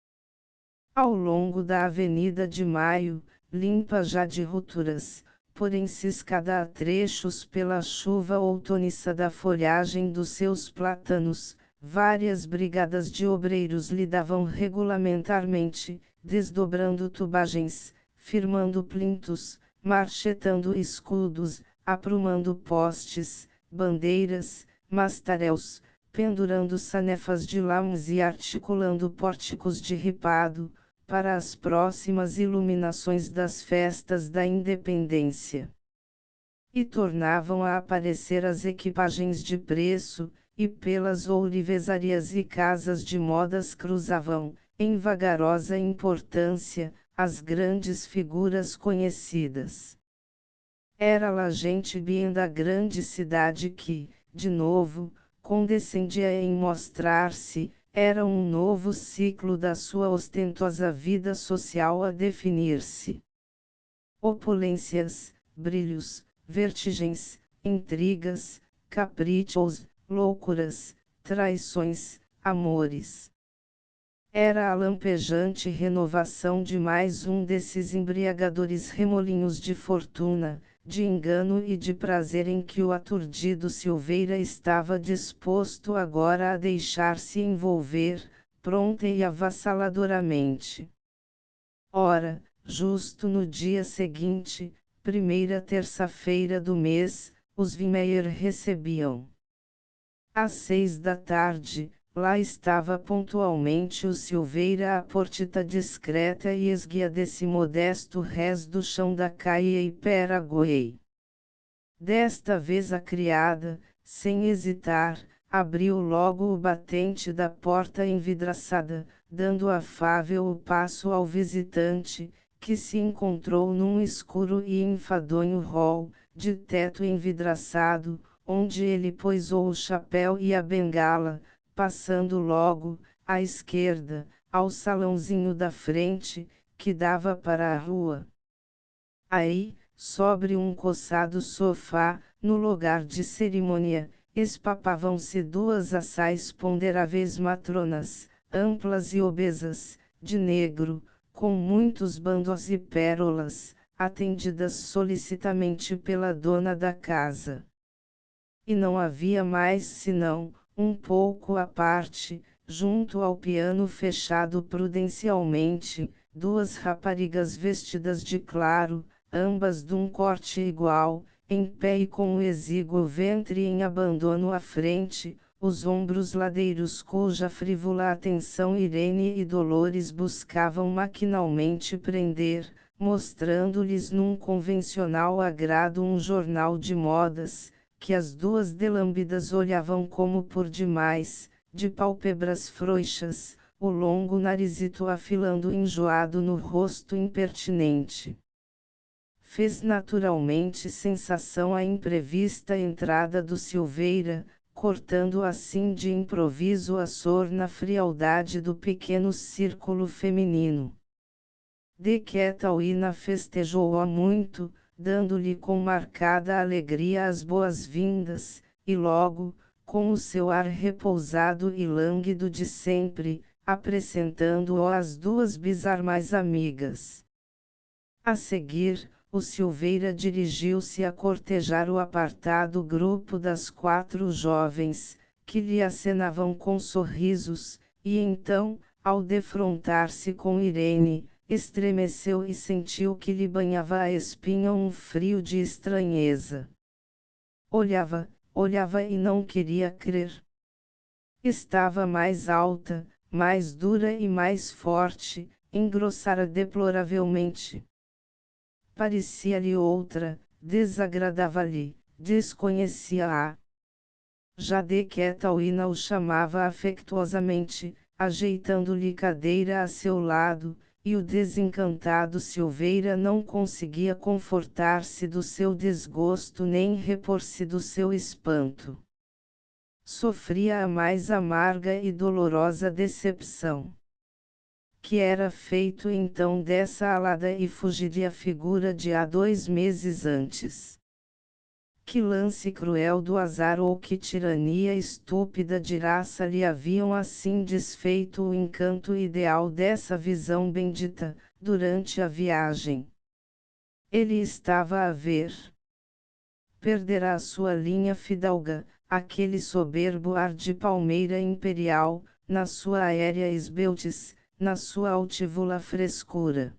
Ao longo da Avenida de Maio, limpa já de rupturas, porém ciscada a trechos pela chuva outonissa da folhagem dos seus plátanos, várias brigadas de obreiros lidavam regulamentarmente, desdobrando tubagens, firmando plintos, marchetando escudos, aprumando postes, bandeiras, mastaréus, pendurando sanefas de lames e articulando pórticos de ripado, para as próximas iluminações das festas da Independência. E tornavam a aparecer as equipagens de preço, e pelas ourivezarias e casas de modas cruzavam, em vagarosa importância, as grandes figuras conhecidas. Era lá gente bem da grande cidade que, de novo, condescendia em mostrar-se, era um novo ciclo da sua ostentosa vida social a definir-se. Opulências, brilhos, vertigens, intrigas, caprichos, loucuras, traições, amores. Era a lampejante renovação de mais um desses embriagadores remolinhos de fortuna, de engano e de prazer em que o aturdido Silveira estava disposto agora a deixar-se envolver, pronta e avassaladoramente. Ora, justo no dia seguinte, primeira terça-feira do mês, os Wiemeyer recebiam. Às 6 da tarde, lá estava pontualmente o Silveira à portita discreta e esguia desse modesto rés do chão da Caia e Paraguai. Desta vez a criada, sem hesitar, abriu logo o batente da porta envidraçada, dando afável o passo ao visitante, que se encontrou num escuro e enfadonho hall, de teto envidraçado, onde ele poisou o chapéu e a bengala, passando logo, à esquerda, ao salãozinho da frente, que dava para a rua. Aí, sobre um coçado sofá, no lugar de cerimônia, espapavam-se duas assaz ponderáveis matronas, amplas e obesas, de negro, com muitos bandos e pérolas, atendidas solicitamente pela dona da casa. E não havia mais senão, um pouco à parte, junto ao piano fechado prudencialmente, duas raparigas vestidas de claro, ambas de um corte igual, em pé e com o exíguo ventre em abandono à frente, os ombros ladeiros cuja frívola atenção Irene e Dolores buscavam maquinalmente prender, mostrando-lhes num convencional agrado um jornal de modas, que as duas delâmbidas olhavam como por demais, de pálpebras frouxas, o longo narizito afilando enjoado no rosto impertinente. Fez naturalmente sensação a imprevista entrada do Silveira, cortando assim de improviso a sorna frialdade do pequeno círculo feminino. De Catalina festejou-a muito, dando-lhe com marcada alegria as boas-vindas, e logo, com o seu ar repousado e lânguido de sempre, apresentando-o às duas bizarras amigas. A seguir, o Silveira dirigiu-se a cortejar o apartado grupo das quatro jovens, que lhe acenavam com sorrisos, e então, ao defrontar-se com Irene, estremeceu e sentiu que lhe banhava a espinha um frio de estranheza. Olhava, olhava e não queria crer. Estava mais alta, mais dura e mais forte, engrossara deploravelmente. Parecia-lhe outra, desagradava-lhe, desconhecia-a. Já de Catalina o chamava afetuosamente, ajeitando-lhe cadeira a seu lado, e o desencantado Silveira não conseguia confortar-se do seu desgosto nem repor-se do seu espanto. Sofria a mais amarga e dolorosa decepção. Que era feito então dessa alada e fugidia figura de há 2 meses antes? Que lance cruel do azar ou que tirania estúpida de raça lhe haviam assim desfeito o encanto ideal dessa visão bendita, durante a viagem? Ele estava a ver. Perderá a sua linha fidalga, aquele soberbo ar de palmeira imperial, na sua aérea esbeltice, na sua altívola frescura.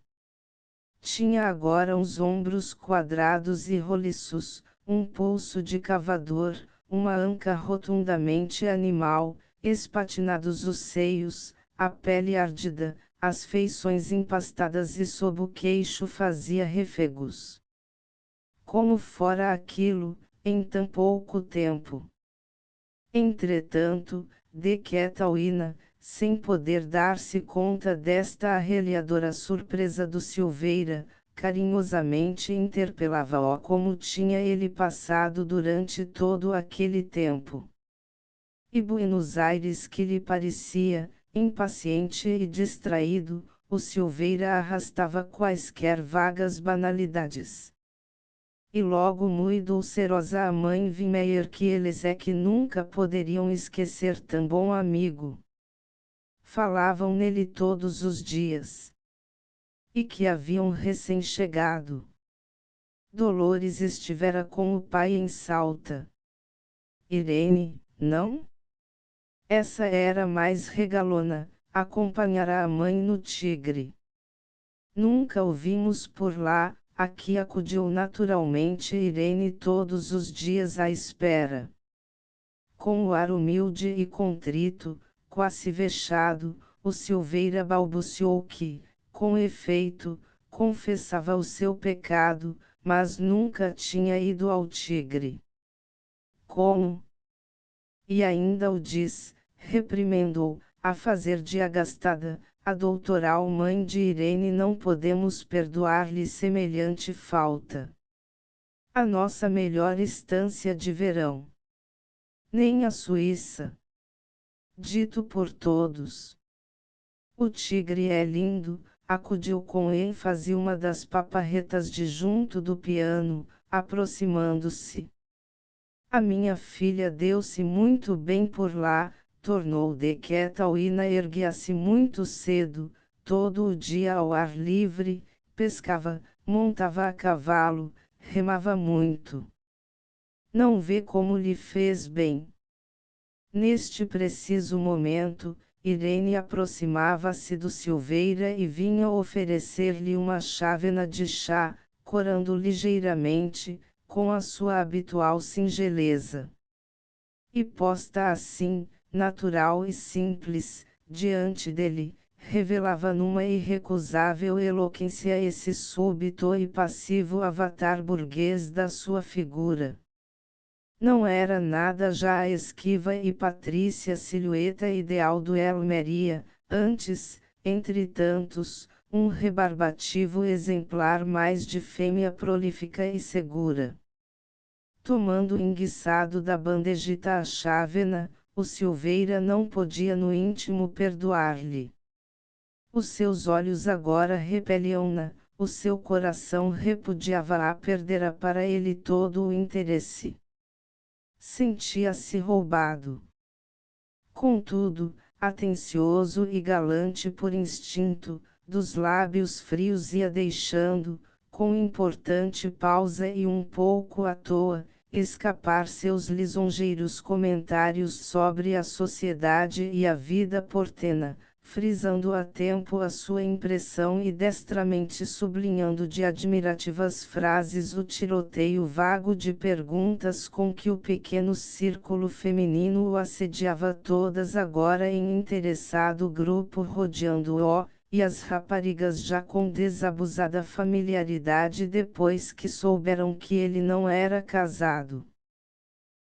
Tinha agora uns ombros quadrados e roliços, um pulso de cavador, uma anca rotundamente animal, espatinados os seios, a pele ardida, as feições empastadas e sob o queixo fazia refegos. Como fora aquilo, em tão pouco tempo. Entretanto, de Catalina, sem poder dar-se conta desta arreliadora surpresa do Silveira, carinhosamente interpelava-o como tinha ele passado durante todo aquele tempo. E Buenos Aires que lhe parecia, impaciente e distraído, o Silveira arrastava quaisquer vagas banalidades. E logo muito ulcerosa a mãe Wimmeyer que eles é que nunca poderiam esquecer tão bom amigo. Falavam nele todos os dias. E que haviam recém-chegado. Dolores estivera com o pai em Salta. Irene, não? Essa era mais regalona, acompanhará a mãe no Tigre. Nunca o vimos por lá, aqui acudiu naturalmente Irene todos os dias à espera. Com o ar humilde e contrito, quase vexado, o Silveira balbuciou que, com efeito, confessava o seu pecado, mas nunca tinha ido ao Tigre. Como? E ainda o diz, reprimendo-o, a fazer de agastada, a doutoral mãe de Irene não podemos perdoar-lhe semelhante falta. A nossa melhor estância de verão. Nem a Suíça. Dito por todos. O Tigre é lindo, acudiu com ênfase uma das paparretas de junto do piano, aproximando-se. A minha filha deu-se muito bem por lá, tornou de Catalina erguia-se muito cedo, todo o dia ao ar livre, pescava, montava a cavalo, remava muito. Não vê como lhe fez bem. Neste preciso momento, Irene aproximava-se do Silveira e vinha oferecer-lhe uma chávena de chá, corando ligeiramente, com a sua habitual singeleza. E posta assim, natural e simples, diante dele, revelava numa irrecusável eloquência esse súbito e passivo avatar burguês da sua figura. Não era nada já a esquiva e patrícia silhueta ideal do Elmeria, antes, entre tantos, um rebarbativo exemplar mais de fêmea prolífica e segura. Tomando enguiçado da bandejita a chávena, o Silveira não podia no íntimo perdoar-lhe. Os seus olhos agora repeliam-na, o seu coração repudiava-a perdera para ele todo o interesse. Sentia-se roubado. Contudo, atencioso e galante por instinto, dos lábios frios ia deixando, com importante pausa e um pouco à toa, escapar seus lisonjeiros comentários sobre a sociedade e a vida portena, frisando a tempo a sua impressão e destramente sublinhando de admirativas frases o tiroteio vago de perguntas com que o pequeno círculo feminino o assediava todas agora em interessado grupo rodeando-o, e as raparigas já com desabusada familiaridade depois que souberam que ele não era casado.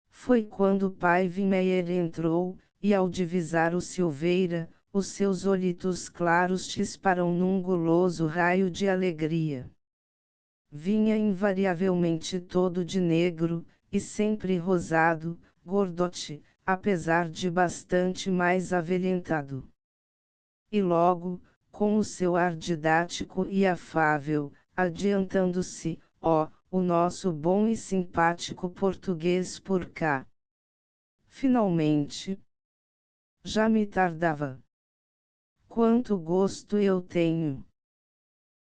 Foi quando o pai Wimmeyer entrou, e ao divisar o Silveira, os seus olhitos claros chisparam num guloso raio de alegria. Vinha invariavelmente todo de negro, e sempre rosado, gordote, apesar de bastante mais avelhentado. E logo, com o seu ar didático e afável, adiantando-se, ó, o nosso bom e simpático português por cá. Finalmente. Já me tardava. Quanto gosto eu tenho!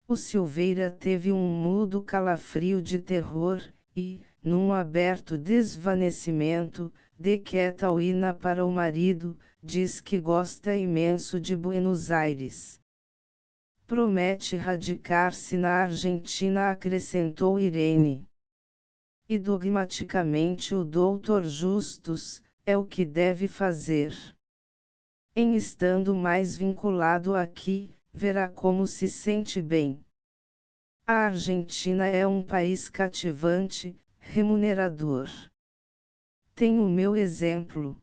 O Silveira teve um mudo calafrio de terror, e, num aberto desvanecimento, de Catalina para o marido, diz que gosta imenso de Buenos Aires. Promete radicar-se na Argentina, acrescentou Irene. E dogmaticamente o doutor Justus, é o que deve fazer. Em estando mais vinculado aqui, verá como se sente bem. A Argentina é um país cativante, remunerador. Tem o meu exemplo.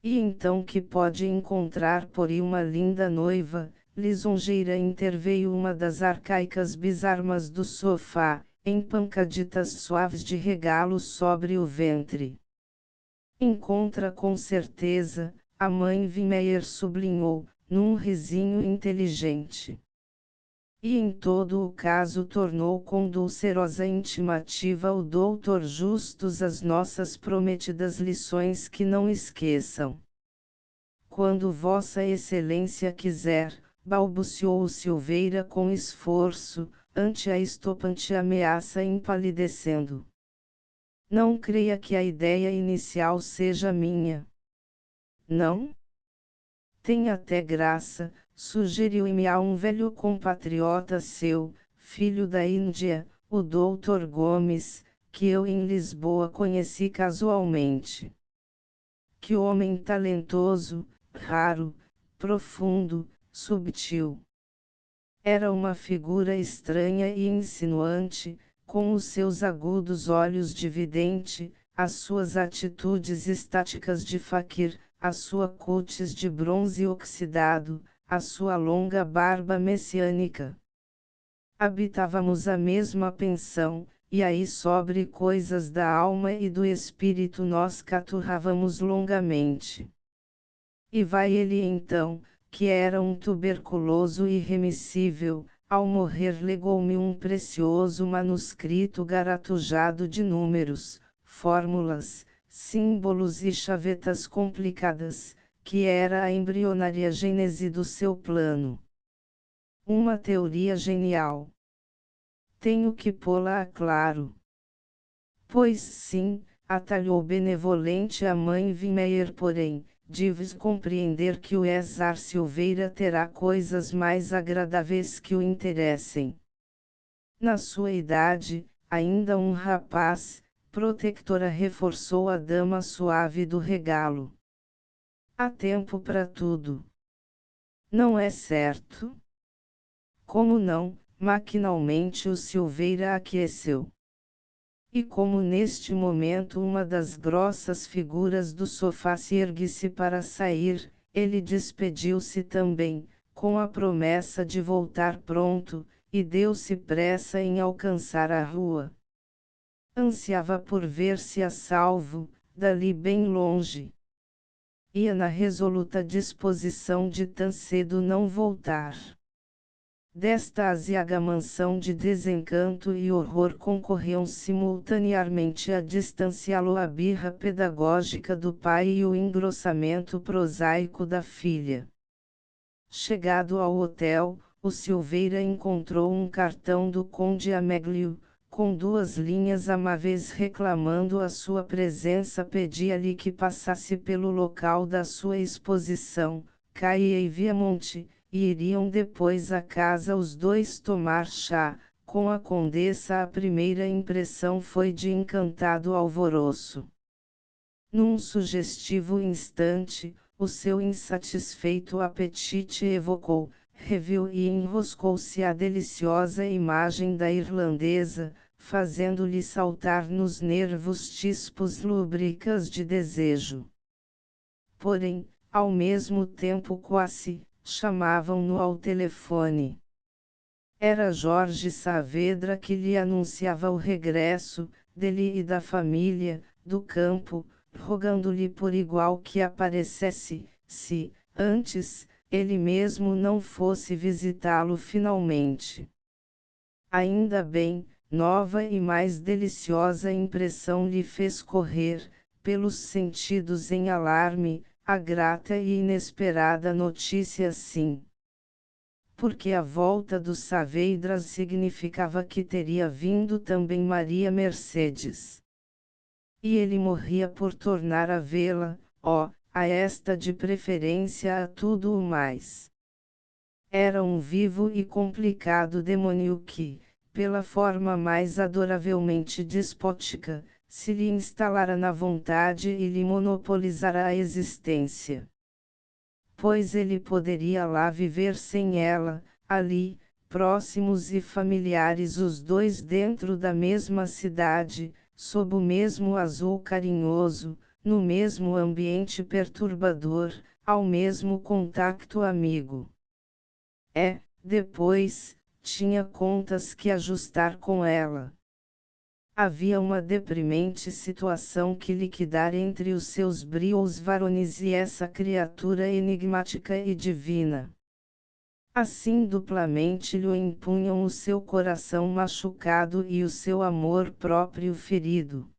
E então que pode encontrar por aí uma linda noiva, lisonjeira, interveio uma das arcaicas bisarmas do sofá, em pancaditas suaves de regalo sobre o ventre. Encontra com certeza, a mãe Wimmeyer sublinhou, num risinho inteligente. E em todo o caso tornou com dulcerosa intimativa o doutor Justus as nossas prometidas lições que não esqueçam. Quando Vossa Excelência quiser, balbuciou o Silveira com esforço, ante a estopante ameaça empalidecendo. Não creia que a ideia inicial seja minha. Não? Tem até graça, sugeriu-me a um velho compatriota seu, filho da Índia, o Dr. Gomes, que eu em Lisboa conheci casualmente. Que homem talentoso, raro, profundo, subtil. Era uma figura estranha e insinuante, com os seus agudos olhos de vidente, as suas atitudes estáticas de faquir, a sua cútis de bronze oxidado, a sua longa barba messiânica. Habitávamos a mesma pensão, e aí sobre coisas da alma e do espírito nós caturrávamos longamente. E vai ele então, que era um tuberculoso irremissível, ao morrer legou-me um precioso manuscrito garatujado de números, fórmulas, símbolos e chavetas complicadas, que era a embrionária gênese do seu plano. Uma teoria genial. Tenho que pô-la a claro. Pois sim, atalhou benevolente a mãe Wimmeyer, porém, deves compreender que o Ezar Silveira terá coisas mais agradáveis que o interessem. Na sua idade, ainda um rapaz, protectora reforçou a dama suave do regalo. Há tempo para tudo. Não é certo? Como não? Maquinalmente o Silveira aqueceu. E como neste momento uma das grossas figuras do sofá se ergue-se para sair, ele despediu-se também, com a promessa de voltar pronto, e deu-se pressa em alcançar a rua. Ansiava por ver-se a salvo, dali bem longe. Ia na resoluta disposição de tão cedo não voltar. Desta aziaga mansão de desencanto e horror concorriam simultaneamente a distanciá-lo a birra pedagógica do pai e o engrossamento prosaico da filha. Chegado ao hotel, o Silveira encontrou um cartão do Conde Ameglio, com 2 linhas amáveis reclamando a sua presença. Pedia-lhe que passasse pelo local da sua exposição, Caia e Viamonte, e iriam depois à casa os dois tomar chá. Com a condessa a primeira impressão foi de encantado alvoroço. Num sugestivo instante, o seu insatisfeito apetite evocou, reviu e enroscou-se a deliciosa imagem da irlandesa, fazendo-lhe saltar nos nervos tispos lúbricas de desejo. Porém, ao mesmo tempo quase, chamavam-no ao telefone. Era Jorge Saavedra que lhe anunciava o regresso, dele e da família, do campo, rogando-lhe por igual que aparecesse, se, antes, ele mesmo não fosse visitá-lo finalmente. Ainda bem, nova e mais deliciosa impressão lhe fez correr, pelos sentidos em alarme, a grata e inesperada notícia sim. Porque a volta dos Saavedras significava que teria vindo também Maria Mercedes. E ele morria por tornar a vê-la, a esta de preferência a tudo o mais. Era um vivo e complicado demônio que, pela forma mais adoravelmente despótica, se lhe instalara na vontade e lhe monopolizara a existência. Pois ele poderia lá viver sem ela, ali, próximos e familiares os dois dentro da mesma cidade, sob o mesmo azul carinhoso, no mesmo ambiente perturbador, ao mesmo contacto amigo. Depois, tinha contas que ajustar com ela. Havia uma deprimente situação que liquidar entre os seus brios varones e essa criatura enigmática e divina. Assim duplamente lhe impunham o seu coração machucado e o seu amor próprio ferido.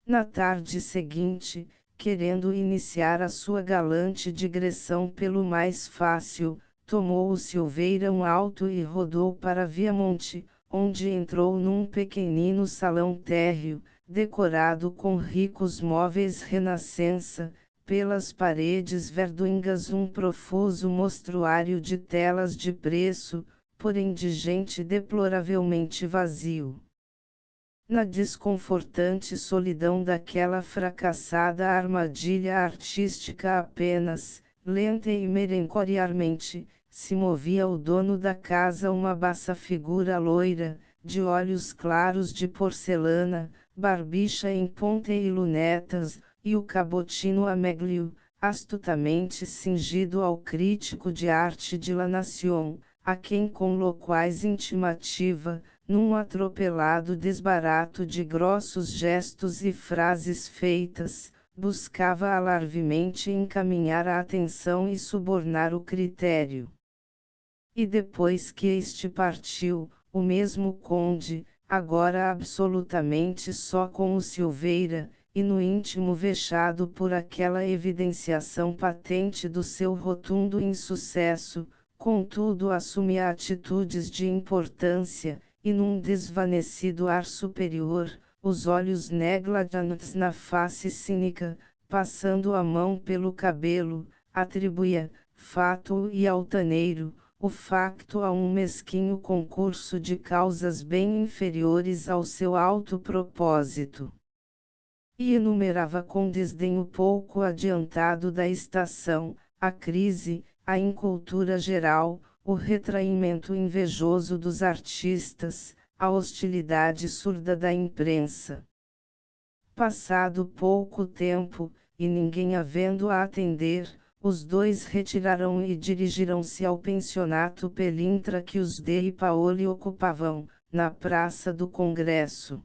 Na tarde seguinte, querendo iniciar a sua galante digressão pelo mais fácil, tomou o Silveirão alto e rodou para Viamonte, onde entrou num pequenino salão térreo, decorado com ricos móveis renascença, pelas paredes verdoingas um profuso mostruário de telas de preço, porém de gente deploravelmente vazio. Na desconfortante solidão daquela fracassada armadilha artística apenas, lenta e merencoriamente, se movia o dono da casa, uma baça figura loira, de olhos claros de porcelana, barbicha em ponta e lunetas, e o cabotino améglio, astutamente cingido ao crítico de arte de La Nación, a quem com loquaz intimativa, num atropelado desbarato de grossos gestos e frases feitas, buscava alarvemente encaminhar a atenção e subornar o critério. E depois que este partiu, o mesmo conde, agora absolutamente só com o Silveira, e no íntimo vexado por aquela evidenciação patente do seu rotundo insucesso, contudo assumia atitudes de importância, e num desvanecido ar superior, os olhos negligentes na face cínica, passando a mão pelo cabelo, atribuía, fato e altaneiro, o facto a um mesquinho concurso de causas bem inferiores ao seu alto propósito. E enumerava com desdenho pouco adiantado da estação, a crise, a incultura geral, o retraimento invejoso dos artistas, a hostilidade surda da imprensa. Passado pouco tempo, e ninguém havendo a atender, os dois retiraram e dirigiram-se ao pensionato Pelintra que os de Paoli ocupavam, na Praça do Congresso.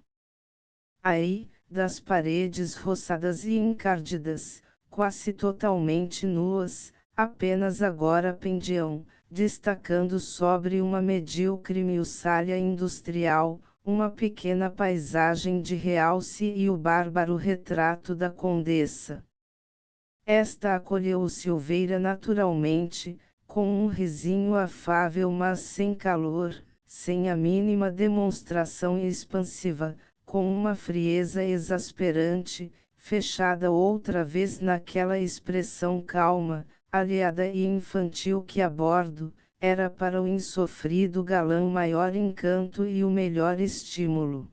Aí, das paredes roçadas e encardidas, quase totalmente nuas, apenas agora pendiam, destacando sobre uma medíocre miuçalha industrial, uma pequena paisagem de realce e o bárbaro retrato da condessa. Esta acolheu o Silveira naturalmente, com um risinho afável mas sem calor, sem a mínima demonstração expansiva, com uma frieza exasperante, fechada outra vez naquela expressão calma, aliada e infantil que a bordo, era para o insofrido galã o maior encanto e o melhor estímulo.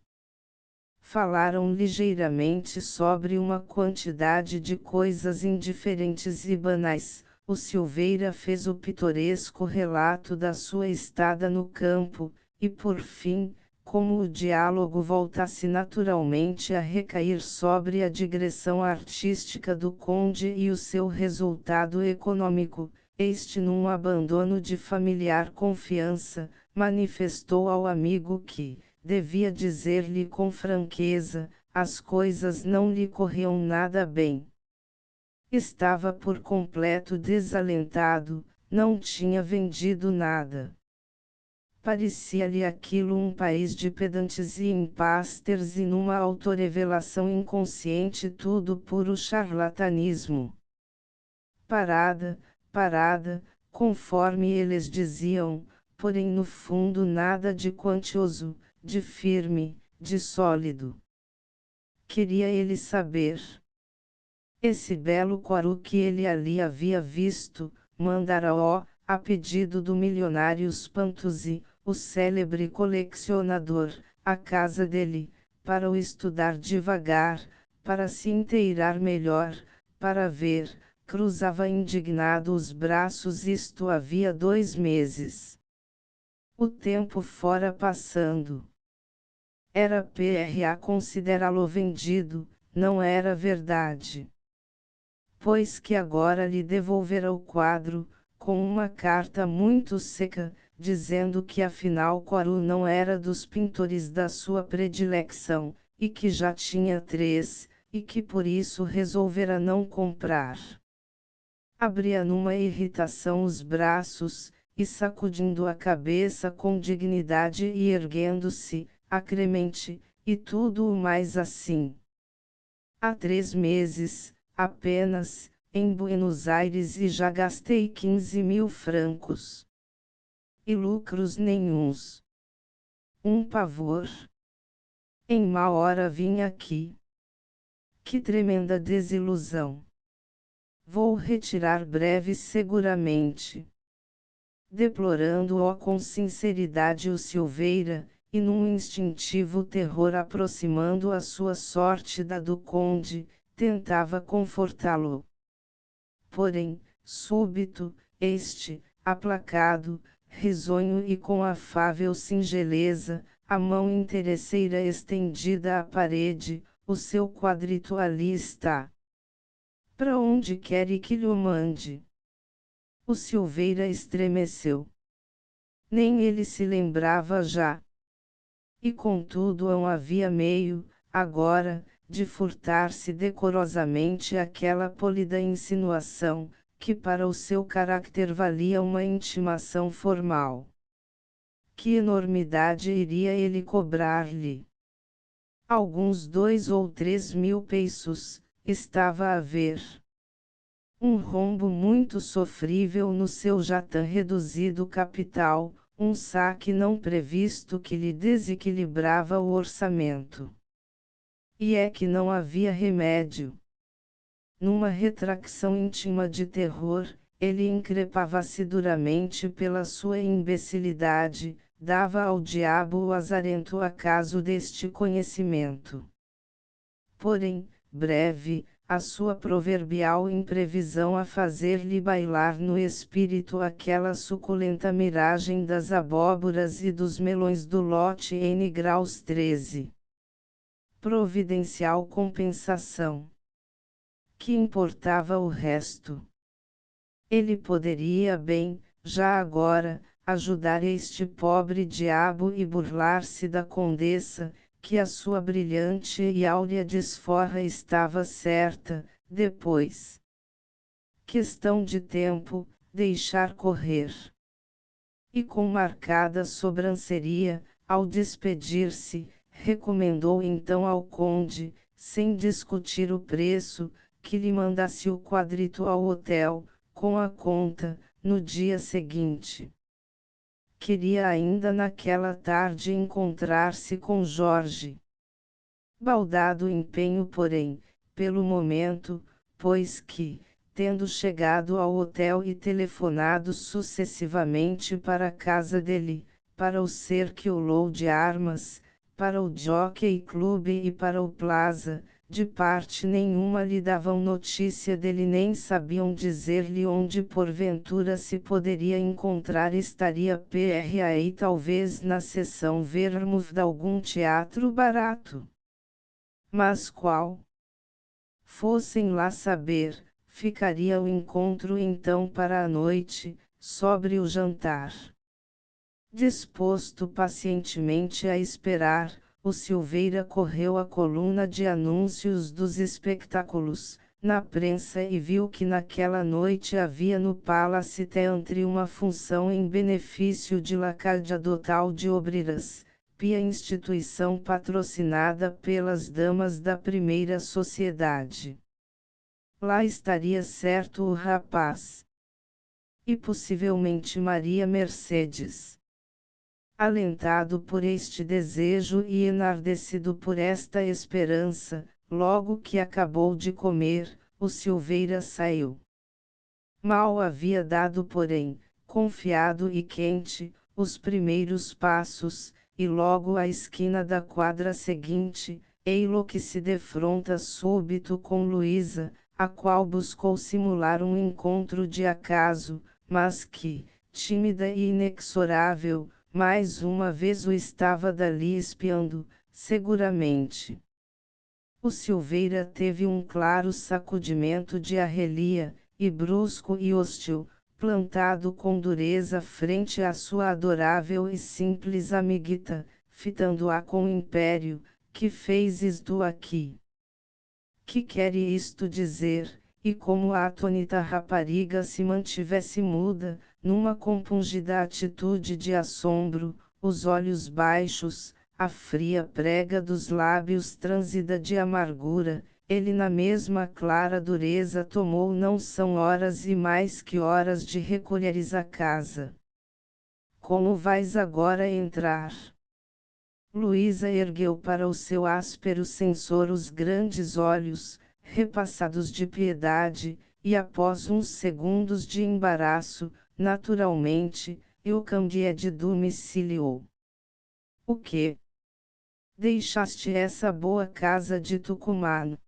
Falaram ligeiramente sobre uma quantidade de coisas indiferentes e banais. O Silveira fez o pitoresco relato da sua estada no campo, e por fim, como o diálogo voltasse naturalmente a recair sobre a digressão artística do conde e o seu resultado econômico, este num abandono de familiar confiança, manifestou ao amigo que, devia dizer-lhe com franqueza, as coisas não lhe corriam nada bem. Estava por completo desalentado, não tinha vendido nada. Parecia-lhe aquilo um país de pedantes e impasters e numa autorrevelação inconsciente tudo puro charlatanismo. Parada, conforme eles diziam, porém no fundo nada de quantioso, de firme, de sólido. Queria ele saber. Esse belo coro que ele ali havia visto, mandara-o, a pedido do milionário Spantuzzi, o célebre colecionador, à casa dele, para o estudar devagar, para se inteirar melhor, para ver, cruzava indignado os braços. Isto havia 2 meses. O tempo fora passando. Era pra considerá-lo vendido, não era verdade. Pois que agora lhe devolvera o quadro, com uma carta muito seca, dizendo que afinal Coru não era dos pintores da sua predileção, e que já tinha 3, e que por isso resolvera não comprar. Abria numa irritação os braços, e sacudindo a cabeça com dignidade e erguendo-se, acremente, e tudo o mais assim. Há 3 meses, apenas, em Buenos Aires e já gastei 15.000 francos. E lucros nenhuns. Um pavor. Em má hora vim aqui. Que tremenda desilusão. Vou retirar breve seguramente. Deplorando-o com sinceridade o Silveira, e num instintivo terror aproximando a sua sorte da do conde, tentava confortá-lo. Porém, súbito, este, aplacado, risonho e com afável singeleza, a mão interesseira estendida à parede, o seu quadrito ali está. Para onde quer que lhe o mande? O Silveira estremeceu. Nem ele se lembrava já. E contudo não havia meio, agora, de furtar-se decorosamente àquela polida insinuação, que para o seu caráter valia uma intimação formal. Que enormidade iria ele cobrar-lhe? Alguns 2 ou 3 mil pesos, estava a ver. Um rombo muito sofrível no seu já tão reduzido capital, um saque não previsto que lhe desequilibrava o orçamento. E é que não havia remédio. Numa retracção íntima de terror, ele increpava-se duramente pela sua imbecilidade, dava ao diabo o azarento acaso deste conhecimento. Porém, breve, a sua proverbial imprevisão a fazer-lhe bailar no espírito aquela suculenta miragem das abóboras e dos melões do lote N graus 13. Providencial compensação. Que importava o resto? Ele poderia bem, já agora, ajudar este pobre diabo e burlar-se da condessa, que a sua brilhante e áurea desforra estava certa, depois. Questão de tempo, deixar correr. E com marcada sobranceria, ao despedir-se, recomendou então ao conde, sem discutir o preço, que lhe mandasse o quadrito ao hotel, com a conta, no dia seguinte. Queria ainda naquela tarde encontrar-se com Jorge. Baldado empenho porém, pelo momento, pois que, tendo chegado ao hotel e telefonado sucessivamente para a casa dele, para o Cerque Low de Armas, para o Jockey Club e para o Plaza, de parte nenhuma lhe davam notícia dele nem sabiam dizer-lhe onde porventura se poderia encontrar. Estaria aí talvez na seção Vermouth de algum teatro barato. Mas qual? Fossem lá saber, ficaria o encontro então para a noite, sobre o jantar. Disposto pacientemente a esperar, o Silveira correu à coluna de anúncios dos espetáculos, na prensa e viu que naquela noite havia no Palace Theatre uma função em benefício de La Caridade Total de Obreiras, pia instituição patrocinada pelas damas da primeira sociedade. Lá estaria certo o rapaz. E possivelmente Maria Mercedes. Alentado por este desejo e enardecido por esta esperança, logo que acabou de comer, o Silveira saiu. Mal havia dado porém, confiado e quente, os primeiros passos, e logo à esquina da quadra seguinte, ei-lo que se defronta súbito com Luísa, a qual buscou simular um encontro de acaso, mas que, tímida e inexorável, mais uma vez o estava dali espiando, seguramente. O Silveira teve um claro sacudimento de arrelia, e brusco e hostil, plantado com dureza frente à sua adorável e simples amiguita, fitando-a com império: que fezes tu aqui? Que quer isto dizer? E como a atônita rapariga se mantivesse muda, numa compungida atitude de assombro, os olhos baixos, a fria prega dos lábios trânsida de amargura, ele na mesma clara dureza tomou: não são horas e mais que horas de recolheres a casa. Como vais agora entrar? Luísa ergueu para o seu áspero censor os grandes olhos, repassados de piedade, e após uns segundos de embaraço, naturalmente, eu cambiei de domicílio. O quê? Deixaste essa boa casa de Tucumã?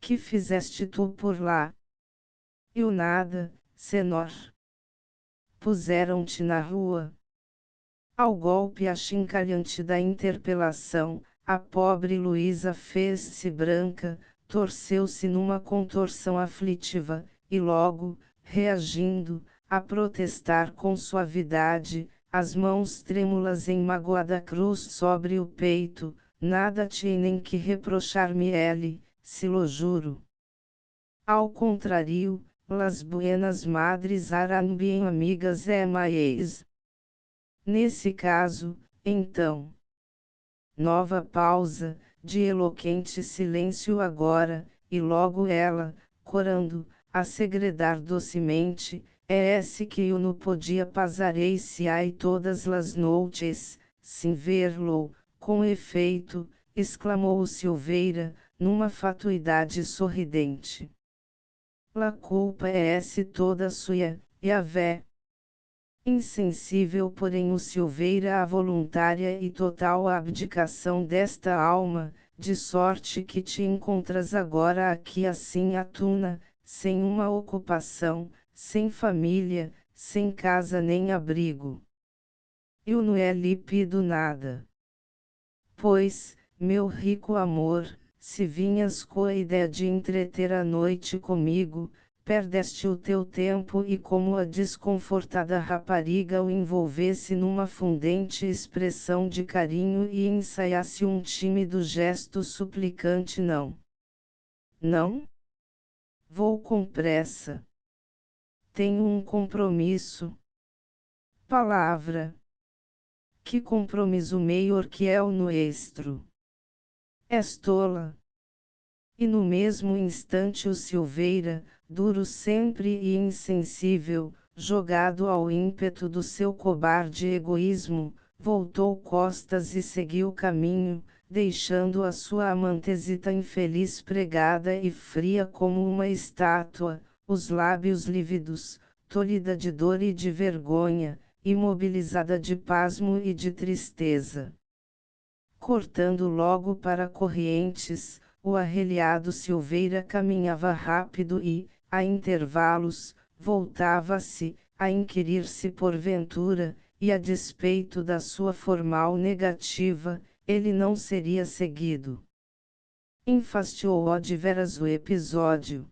Que fizeste tu por lá? Eu nada, senhor. Puseram-te na rua. Ao golpe achincalhante da interpelação, a pobre Luísa fez-se branca, torceu-se numa contorção aflitiva, e logo, reagindo, a protestar com suavidade, as mãos trêmulas em magoada cruz sobre o peito: nada te nem que reprochar-me ele, se lo juro. Ao contrário, las buenas madres harán bien amigas e maies. Nesse caso, então. Nova pausa, de eloquente silêncio agora, e logo ela, corando, a segredar docemente: é esse que eu não podia pasarei se ai todas las noites, sem ver-lo. Com efeito, exclamou o Silveira, numa fatuidade sorridente. La culpa é esse toda sua, Yahvé. Insensível porém o Silveira à voluntária e total abdicação desta alma, de sorte que te encontras agora aqui assim à tuna, sem uma ocupação, sem família, sem casa nem abrigo. Eu não lhe pido nada. Pois, meu rico amor, se vinhas com a ideia de entreter a noite comigo, perdeste o teu tempo. E como a desconfortada rapariga o envolvesse numa fundente expressão de carinho e ensaiasse um tímido gesto suplicante: não. Não? Vou com pressa. Tenho um compromisso. Palavra. Que compromisso maior que é o nuestro? És tola. E no mesmo instante o Silveira, duro sempre e insensível, jogado ao ímpeto do seu cobarde egoísmo, voltou costas e seguiu caminho, deixando a sua amantezita infeliz pregada e fria como uma estátua, os lábios lívidos, tolhida de dor e de vergonha, imobilizada de pasmo e de tristeza. Cortando logo para Corrientes, o arreliado Silveira caminhava rápido e, a intervalos, voltava-se, a inquirir se porventura, e a despeito da sua formal negativa, ele não seria seguido. Enfastiou-o de veras o episódio.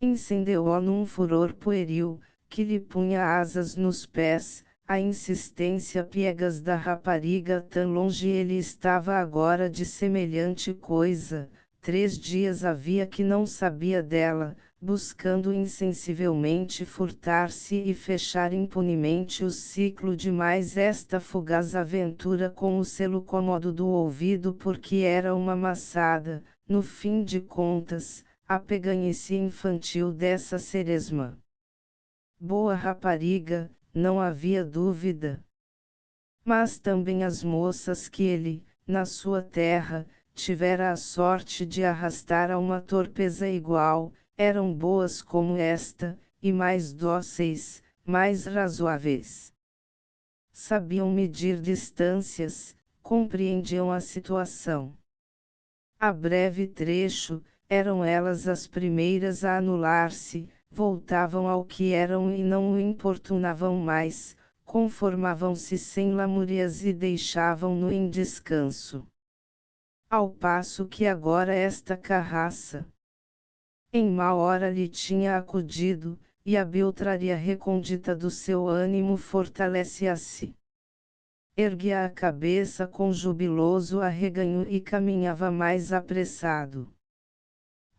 Incendeu-o num furor pueril, que lhe punha asas nos pés. A insistência piegas da rapariga, tão longe ele estava agora de semelhante coisa. 3 dias havia que não sabia dela, buscando insensivelmente furtar-se e fechar impunemente o ciclo de mais esta fugaz aventura com o selo cômodo do ouvido, porque era uma maçada, no fim de contas, a peganhice infantil dessa Ceresma. Boa rapariga, não havia dúvida. Mas também as moças que ele, na sua terra, tivera a sorte de arrastar a uma torpeza igual, eram boas como esta, e mais dóceis, mais razoáveis. Sabiam medir distâncias, compreendiam a situação. A breve trecho, eram elas as primeiras a anular-se, voltavam ao que eram e não o importunavam mais, conformavam-se sem lamúrias e deixavam-no em descanso. Ao passo que agora esta carraça, em má hora lhe tinha acudido, e a biltraria recôndita do seu ânimo fortalecia-se. Erguia a cabeça com jubiloso arreganho e caminhava mais apressado.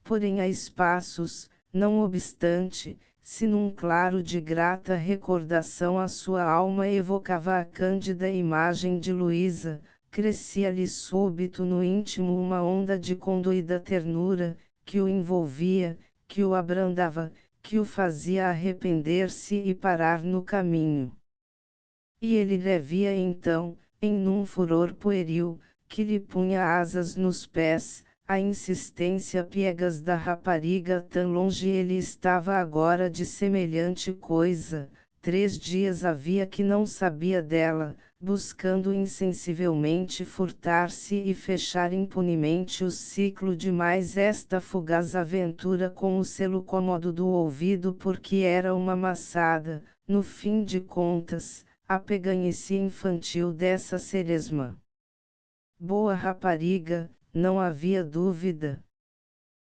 Porém a espaços, não obstante, se num claro de grata recordação a sua alma evocava a cândida imagem de Luísa, crescia-lhe súbito no íntimo uma onda de condoída ternura, que o envolvia, que o abrandava, que o fazia arrepender-se e parar no caminho. E ele lhe via então, em num furor pueril, que lhe punha asas nos pés, a insistência piegas da rapariga tão longe ele estava agora de semelhante coisa, 3 dias havia que não sabia dela, buscando insensivelmente furtar-se e fechar impunemente o ciclo de mais esta fugaz aventura com o selo cômodo do ouvido porque era uma maçada, no fim de contas, a peganhice infantil dessa Seresma. Boa rapariga, não havia dúvida.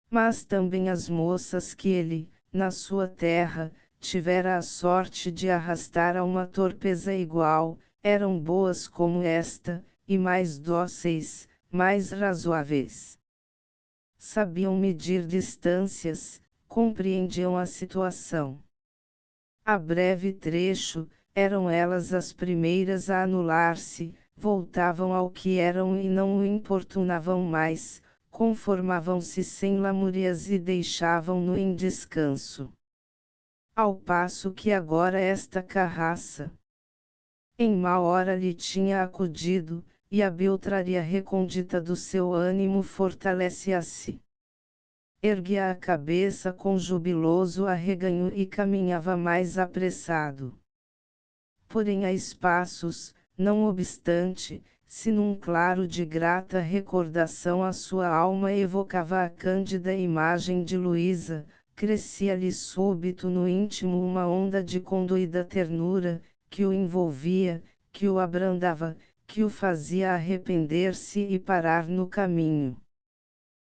Mas também as moças que ele, na sua terra, tivera a sorte de arrastar a uma torpeza igual, eram boas como esta, e mais dóceis, mais razoáveis. Sabiam medir distâncias, compreendiam a situação. A breve trecho, eram elas as primeiras a anular-se, voltavam ao que eram e não o importunavam mais, conformavam-se sem lamúrias e deixavam-no em descanso. Ao passo que agora esta carraça, em má hora lhe tinha acudido, e a biltraria recôndita do seu ânimo fortalecia-se. Erguia a cabeça com jubiloso arreganho e caminhava mais apressado. Porém a espaços, não obstante, se num claro de grata recordação a sua alma evocava a cândida imagem de Luísa, crescia-lhe súbito no íntimo uma onda de condoída ternura, que o envolvia, que o abrandava, que o fazia arrepender-se e parar no caminho.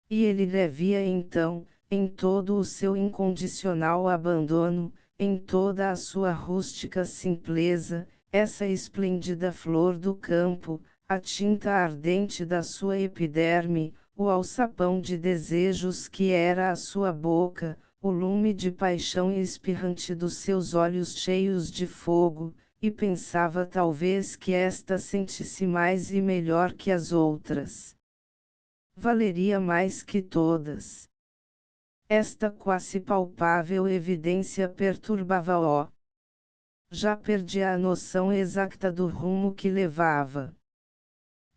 E ele lhe via então, em todo o seu incondicional abandono, em toda a sua rústica simpleza, essa esplêndida flor do campo, a tinta ardente da sua epiderme, o alçapão de desejos que era a sua boca, o lume de paixão espirrante dos seus olhos cheios de fogo, e pensava talvez que esta sentisse mais e melhor que as outras. Valeria mais que todas. Esta quase palpável evidência perturbava-o. Já perdia a noção exata do rumo que levava.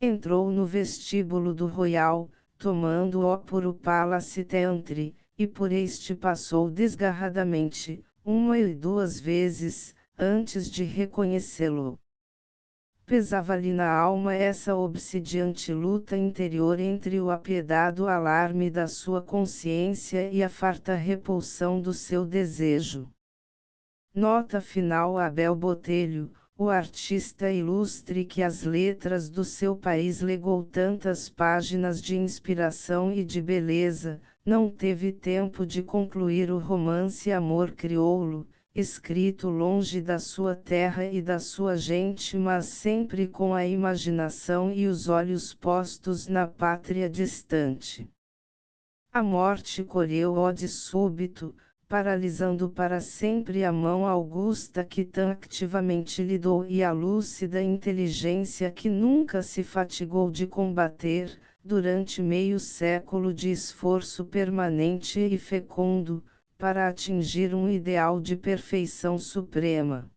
Entrou no vestíbulo do Royal, tomando-o por o Palace Theatre, e por este passou desgarradamente, 1 e 2 vezes, antes de reconhecê-lo. Pesava-lhe na alma essa obsidiante luta interior entre o apiedado alarme da sua consciência e a farta repulsão do seu desejo. Nota final: Abel Botelho, o artista ilustre que às letras do seu país legou tantas páginas de inspiração e de beleza, não teve tempo de concluir o romance Amor Crioulo, escrito longe da sua terra e da sua gente, mas sempre com a imaginação e os olhos postos na pátria distante. A morte colheu-o de súbito, paralisando para sempre a mão augusta que tão ativamente lhe dou e a lúcida inteligência que nunca se fatigou de combater, durante meio século de esforço permanente e fecundo, para atingir um ideal de perfeição suprema.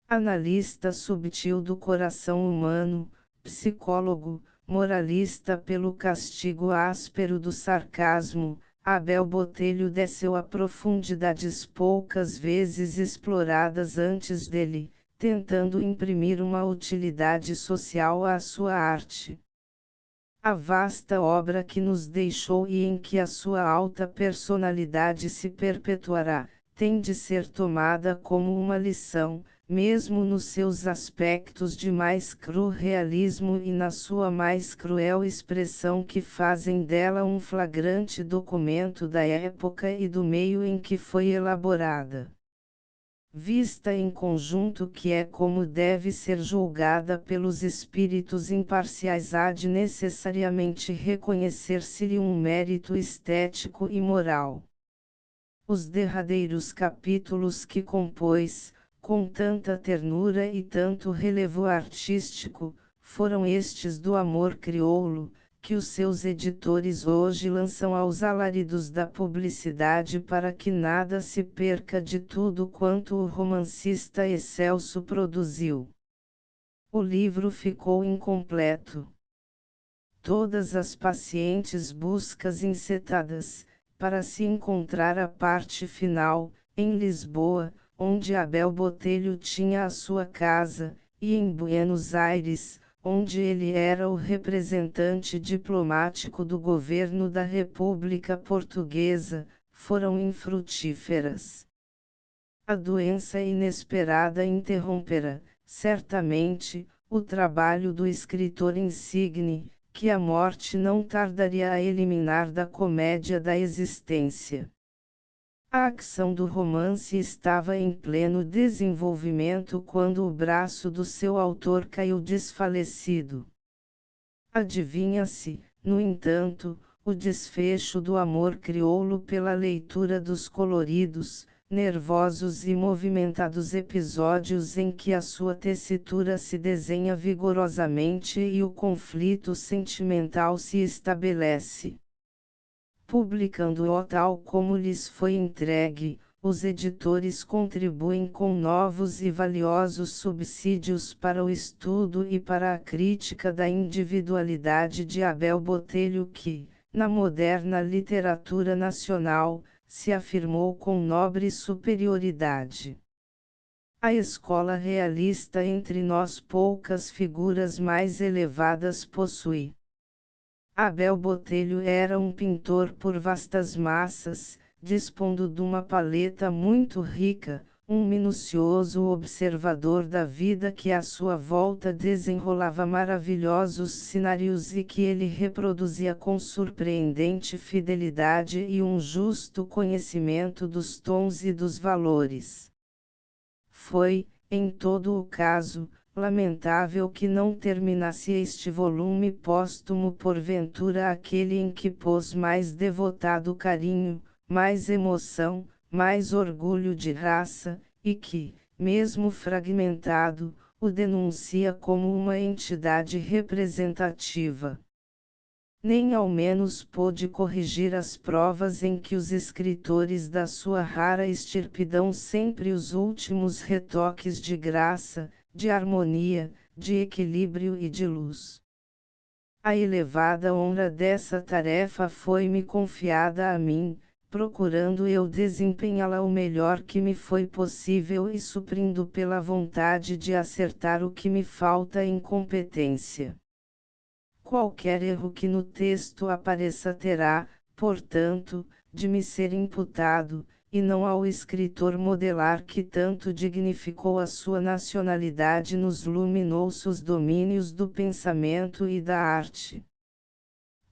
Analista subtil do coração humano, psicólogo, moralista pelo castigo áspero do sarcasmo, Abel Botelho desceu a profundidades poucas vezes exploradas antes dele, tentando imprimir uma utilidade social à sua arte. A vasta obra que nos deixou e em que a sua alta personalidade se perpetuará, tem de ser tomada como uma lição, mesmo nos seus aspectos de mais cru realismo e na sua mais cruel expressão que fazem dela um flagrante documento da época e do meio em que foi elaborada. Vista em conjunto que é como deve ser julgada pelos espíritos imparciais, há de necessariamente reconhecer-se-lhe um mérito estético e moral. Os derradeiros capítulos que compôs, com tanta ternura e tanto relevo artístico, foram estes do amor crioulo, que os seus editores hoje lançam aos alaridos da publicidade para que nada se perca de tudo quanto o romancista excelso produziu. O livro ficou incompleto. Todas as pacientes buscas encetadas, para se encontrar a parte final, em Lisboa, onde Abel Botelho tinha a sua casa, e em Buenos Aires, onde ele era o representante diplomático do governo da República Portuguesa, foram infrutíferas. A doença inesperada interrompera, certamente, o trabalho do escritor insigne, que a morte não tardaria a eliminar da comédia da existência. A ação do romance estava em pleno desenvolvimento quando o braço do seu autor caiu desfalecido. Adivinha-se, no entanto, o desfecho do amor crioulo pela leitura dos coloridos, nervosos e movimentados episódios em que a sua tessitura se desenha vigorosamente e o conflito sentimental se estabelece. Publicando-o tal como lhes foi entregue, os editores contribuem com novos e valiosos subsídios para o estudo e para a crítica da individualidade de Abel Botelho que, na moderna literatura nacional, se afirmou com nobre superioridade. A escola realista entre nós poucas figuras mais elevadas possui. Abel Botelho era um pintor por vastas massas, dispondo de uma paleta muito rica, um minucioso observador da vida que à sua volta desenrolava maravilhosos cenários e que ele reproduzia com surpreendente fidelidade e um justo conhecimento dos tons e dos valores. Foi, em todo o caso, lamentável que não terminasse este volume póstumo porventura aquele em que pôs mais devotado carinho, mais emoção, mais orgulho de raça, e que, mesmo fragmentado, o denuncia como uma entidade representativa. Nem ao menos pôde corrigir as provas em que os escritores da sua rara estirpe dão sempre os últimos retoques de graça, de harmonia, de equilíbrio e de luz. A elevada honra dessa tarefa foi-me confiada a mim, procurando eu desempenhá-la o melhor que me foi possível e suprindo pela vontade de acertar o que me falta em competência. Qualquer erro que no texto apareça terá, portanto, de me ser imputado, e não ao escritor modelar que tanto dignificou a sua nacionalidade nos luminosos domínios do pensamento e da arte.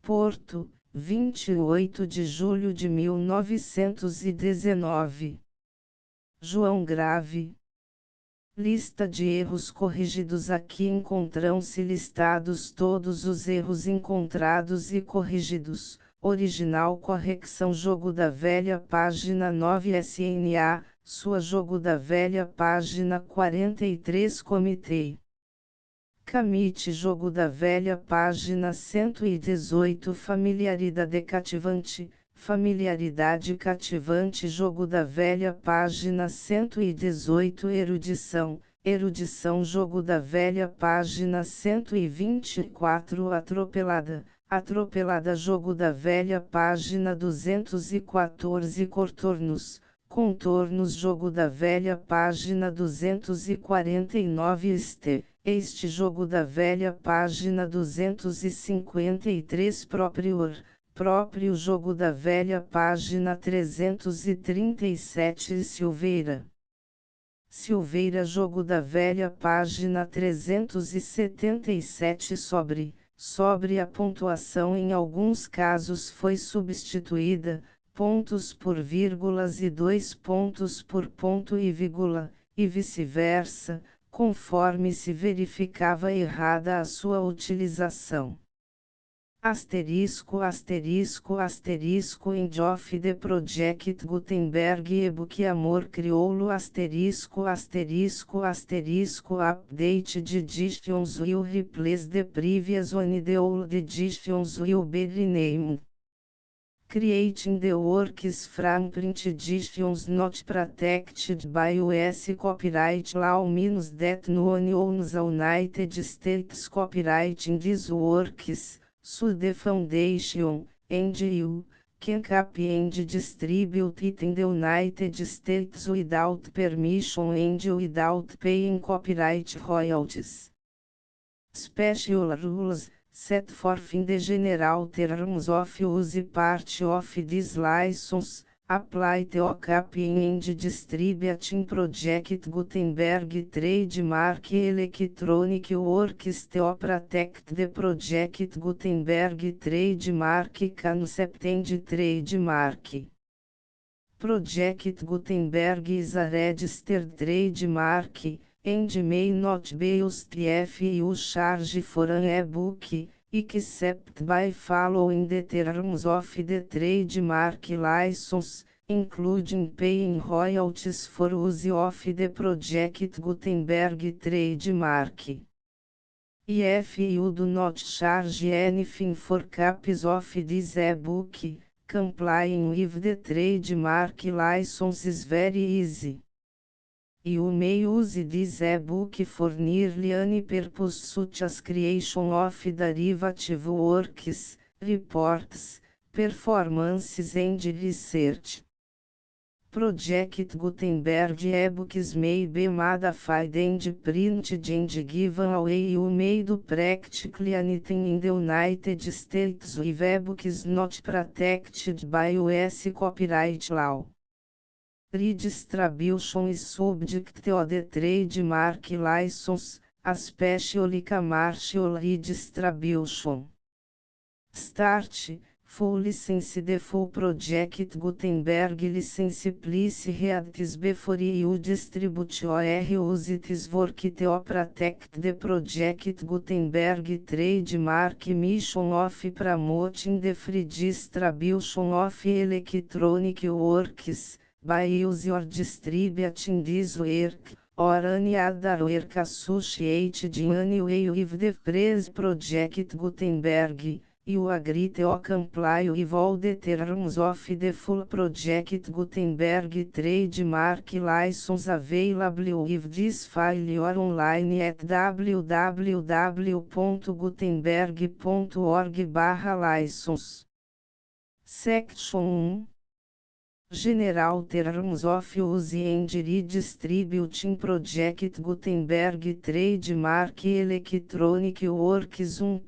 Porto, 28 de julho de 1919. João Grave. Lista de erros corrigidos. Aqui encontram-se listados todos os erros encontrados e corrigidos. Original correção Jogo da Velha página 9 SNA, sua Jogo da Velha página 43 Comitê. Camite Jogo da Velha página 118 Familiaridade cativante. Familiaridade cativante Jogo da Velha página 118 Erudição, Erudição Jogo da Velha página 124 Atropelada, Atropelada Jogo da Velha página 214 Contornos, Contornos Jogo da Velha página 249 Este Jogo da Velha página 253 Próprio Jogo da Velha página 337 Silveira. Silveira Jogo da Velha página 377 sobre a pontuação em alguns casos foi substituída, pontos por vírgulas e 2 pontos por ponto e vírgula, e vice-versa, conforme se verificava errada a sua utilização. Asterisco End of the Project Gutenberg e-book Amor Crioulo Update the editions will replace the previous one, the old editions will be renamed. Creating the works from print editions not protected by US copyright law means that no one owns a United States copyright in these works. So the foundation, and you, can copy and distribute it in the United States without permission and without paying copyright royalties. Special rules, set forth in the general terms of use part of this license, apply to copying and distributing Project Gutenberg trademark electronic works to protect the Project Gutenberg trademark concept and trademark. Project Gutenberg is a registered trademark, and may not be used if you charge for an e-book, except by following the terms of the trademark license, including paying royalties for use of the Project Gutenberg trademark. If you do not charge anything for copies of this e-book, complying with the trademark license is very easy. You may use this e-book for nearly any purpose such as creation of derivative works, reports, performances and research. Project Gutenberg e-books may be modified and printed and given away. You may do practically anything in the United States with e-books not protected by US copyright law. Redistribution is subject to the trademark license, especially commercial redistribution. Start, full license. The full Project Gutenberg license please read this before you distribute or use this work to protect the Project Gutenberg trademark mission of promoting the free distribution of electronic works, by use or distributing this work, or any other work associated in any way with the phrase Project Gutenberg. You agree to comply with all the terms of the full Project Gutenberg trademark license available with this file or online at www.gutenberg.org/license. Section 1. General Terms of Use and Redistributing Project Gutenberg Trademark Electronic Works 1.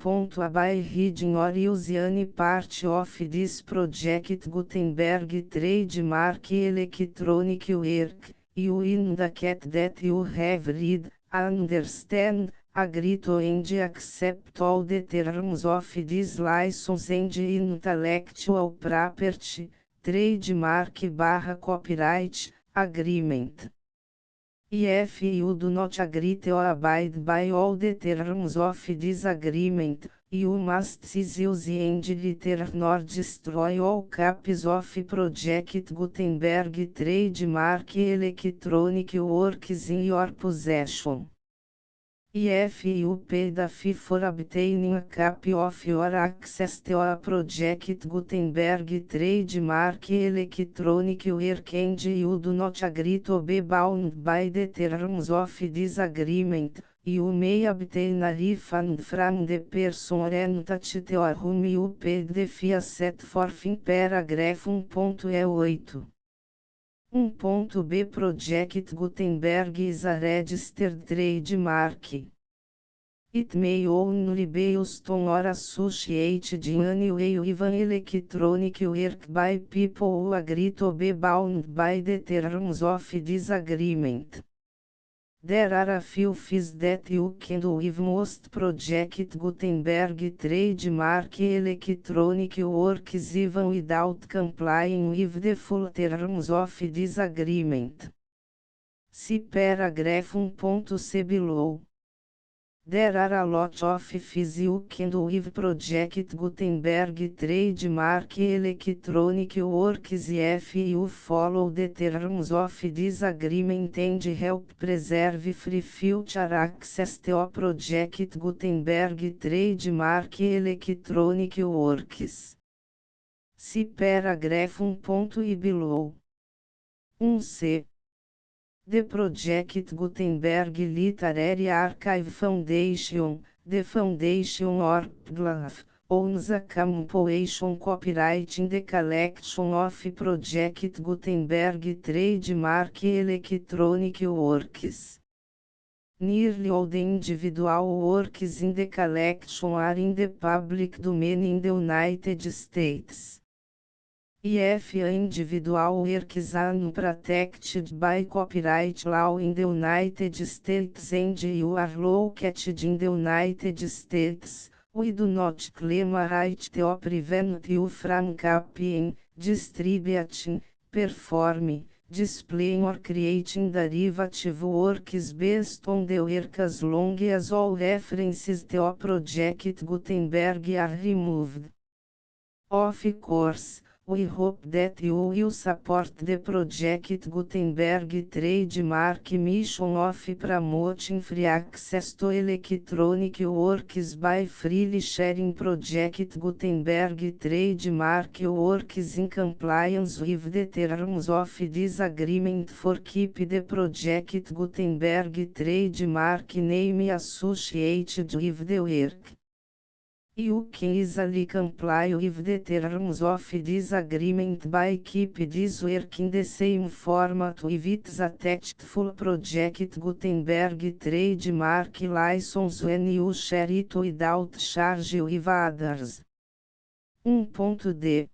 By reading or use any part of this Project Gutenberg Trademark Electronic Work, you indicate that you have read, understand, agree to and accept all the terms of this license and intellectual property, trademark/copyright, agreement. If you do not agree to abide by all the terms of this agreement, you must cease use and return or destroy all copies of Project Gutenberg trademark electronic works in your possession. If you paid a fee for obtaining a copy of your access to a Project Gutenberg trademark electronic work and you do not agree to be bound by the terms of this agreement, you may obtain a refund from the person or entity to whom you paid the fee as set forth in paragraph 1.8. 1.b Project Gutenberg is a registered trademark. It may only be used on or associated in any way with an electronic work by people who agree to be bound by the terms of this agreement. There are a few things that you can do with most Project Gutenberg trademark electronic works even without complying with the full terms of this agreement. See paragraph 1.c below. There are a lot of things you can do with Project Gutenberg trademark electronic works if you follow the terms of this agreement and help preserve free future access to Project Gutenberg trademark electronic works. See paragraph 1.i below. 1c. The Project Gutenberg Literary Archive Foundation, the foundation or PGLAF, owns a compilation copyright in the collection of Project Gutenberg trademark electronic works. Nearly all the individual works in the collection are in the public domain in the United States. If individual works are not protected by copyright law in the United States and you are located in the United States, we do not claim a right to prevent you from copying, distributing, performing, displaying or creating derivative works based on the work as long as all references to Project Gutenberg are removed. Of course, we hope that you will support the Project Gutenberg trademark mission of promoting free access to electronic works by freely sharing Project Gutenberg trademark works in compliance with the terms of this agreement for keep the Project Gutenberg trademark name associated with the work. You can easily comply with the terms of this agreement by keep this work in the same format with its attached full Project Gutenberg trademark license when you share it without charge with others. 1.d.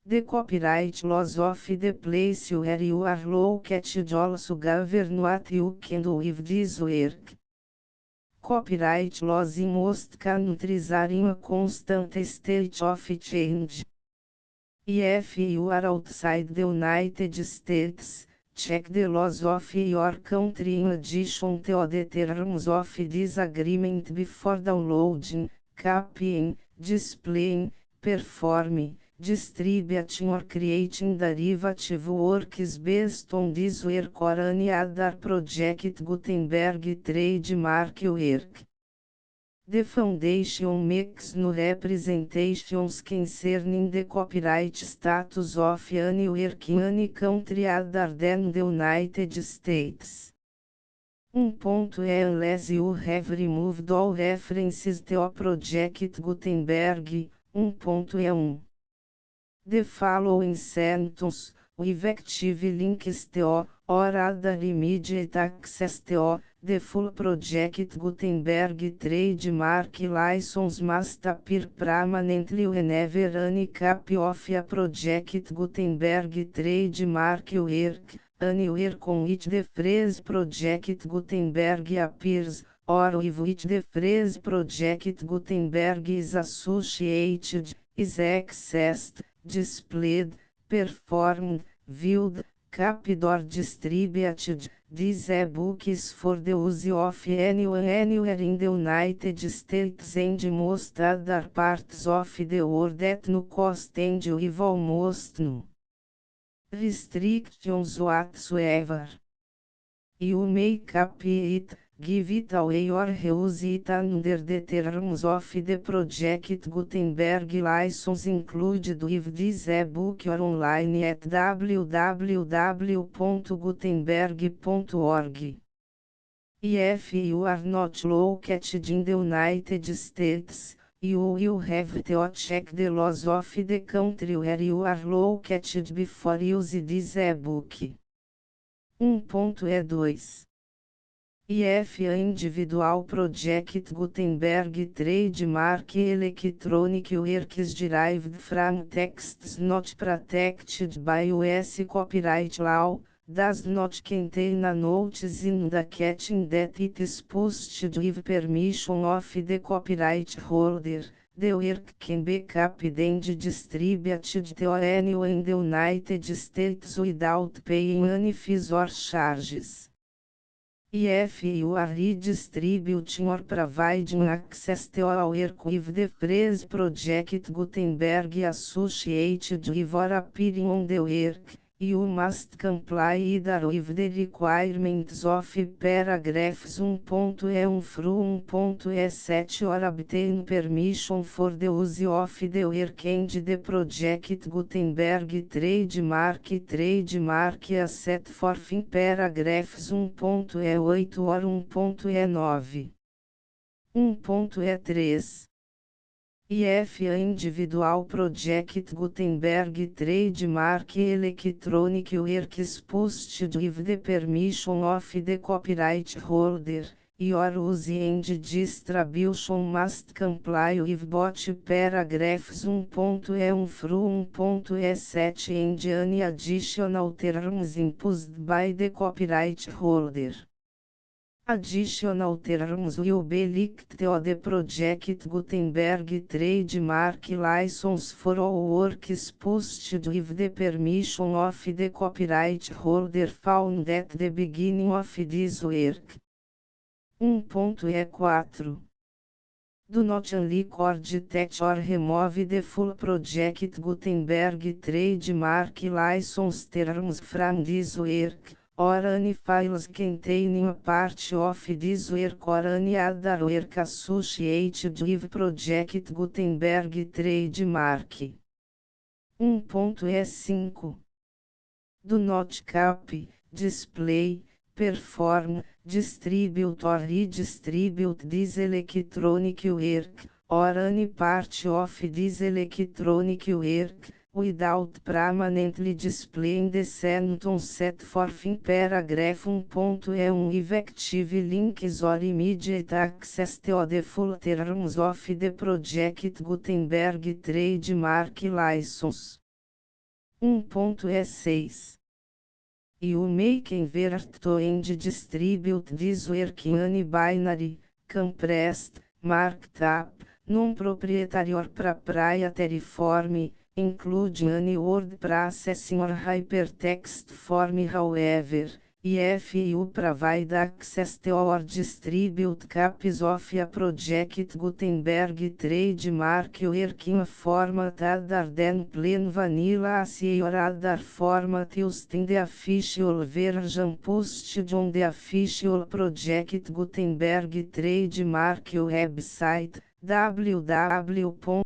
The copyright laws of the place where you are located also govern what you can do with this work. Copyright laws in most countries are in a constant state of change. If you are outside the United States, check the laws of your country in addition to the terms of this agreement before downloading, copying, displaying, performing, distributing or creating derivative works based on this work or any other Project Gutenberg trademark work. The Foundation makes no representations concerning the copyright status of any work in any country other than the United States. 1.e Unless you have removed all references to Project Gutenberg, 1.e1. The following sentence, with active links to, or other immediate access to, the full Project Gutenberg trademark license must appear permanently whenever any copy of a Project Gutenberg trademark work, anywhere on which the phrase Project Gutenberg appears, or with which the phrase Project Gutenberg is associated, is accessed, displayed, performed, viewed, copied or distributed. This e-book is for the use of anyone anywhere in the United States and most other parts of the world at no cost and with almost no restrictions whatsoever. You may copy it, give it away or reuse it under the terms of the Project Gutenberg license included with this e-book or online at www.gutenberg.org. If you are not located in the United States, you will have to check the laws of the country where you are located before use this e-book. 1.e2. If individual Project Gutenberg trademark electronic works derived from texts not protected by US copyright law, does not contain a notice indicating that it is posted with permission of the copyright holder. The work can be copied and distributed anywhere in the United States without paying any fees or charges. If you are redistributing or providing access to a work with the phrase Project Gutenberg associated with or appearing on the work, you must comply either with the requirements of paragraphs 1.e1 through 1.e7 or obtain permission for the use of the work and the Project Gutenberg trademark as set forth in paragraphs 1.e8 or 1.e9. 1.e3. If a individual Project Gutenberg trademark electronic work is posted with the permission of the copyright holder, your use and distribution must comply with both paragraphs 1.e1 through 1.e7 and any additional terms imposed by the copyright holder. Additional terms will be linked to the Project Gutenberg trademark license for all works posted with the permission of the copyright holder found at the beginning of this work. 1.e4. Do not record, touch or remove the full Project Gutenberg trademark license terms from this work, or any files containing a part of this work or any other work associated with Project Gutenberg trademark. 1.e5. Do not copy, display, perform, distribute or redistribute this electronic work, or any part of this electronic work, without permanently displaying the sentence set forth in paragraph 1.e1 with active links or immediate access to the full terms of the Project Gutenberg trademark license. 1.e6. You may convert to and distribute this work in any binary, compressed, marked up, non-proprietary or proprietary form, including any word processing or hypertext form. However, if you provide access to or distribute copies of a Project Gutenberg trademark work in a format other than plain vanilla ASCII or other format used in the official version posted on the official Project Gutenberg trademark website, www.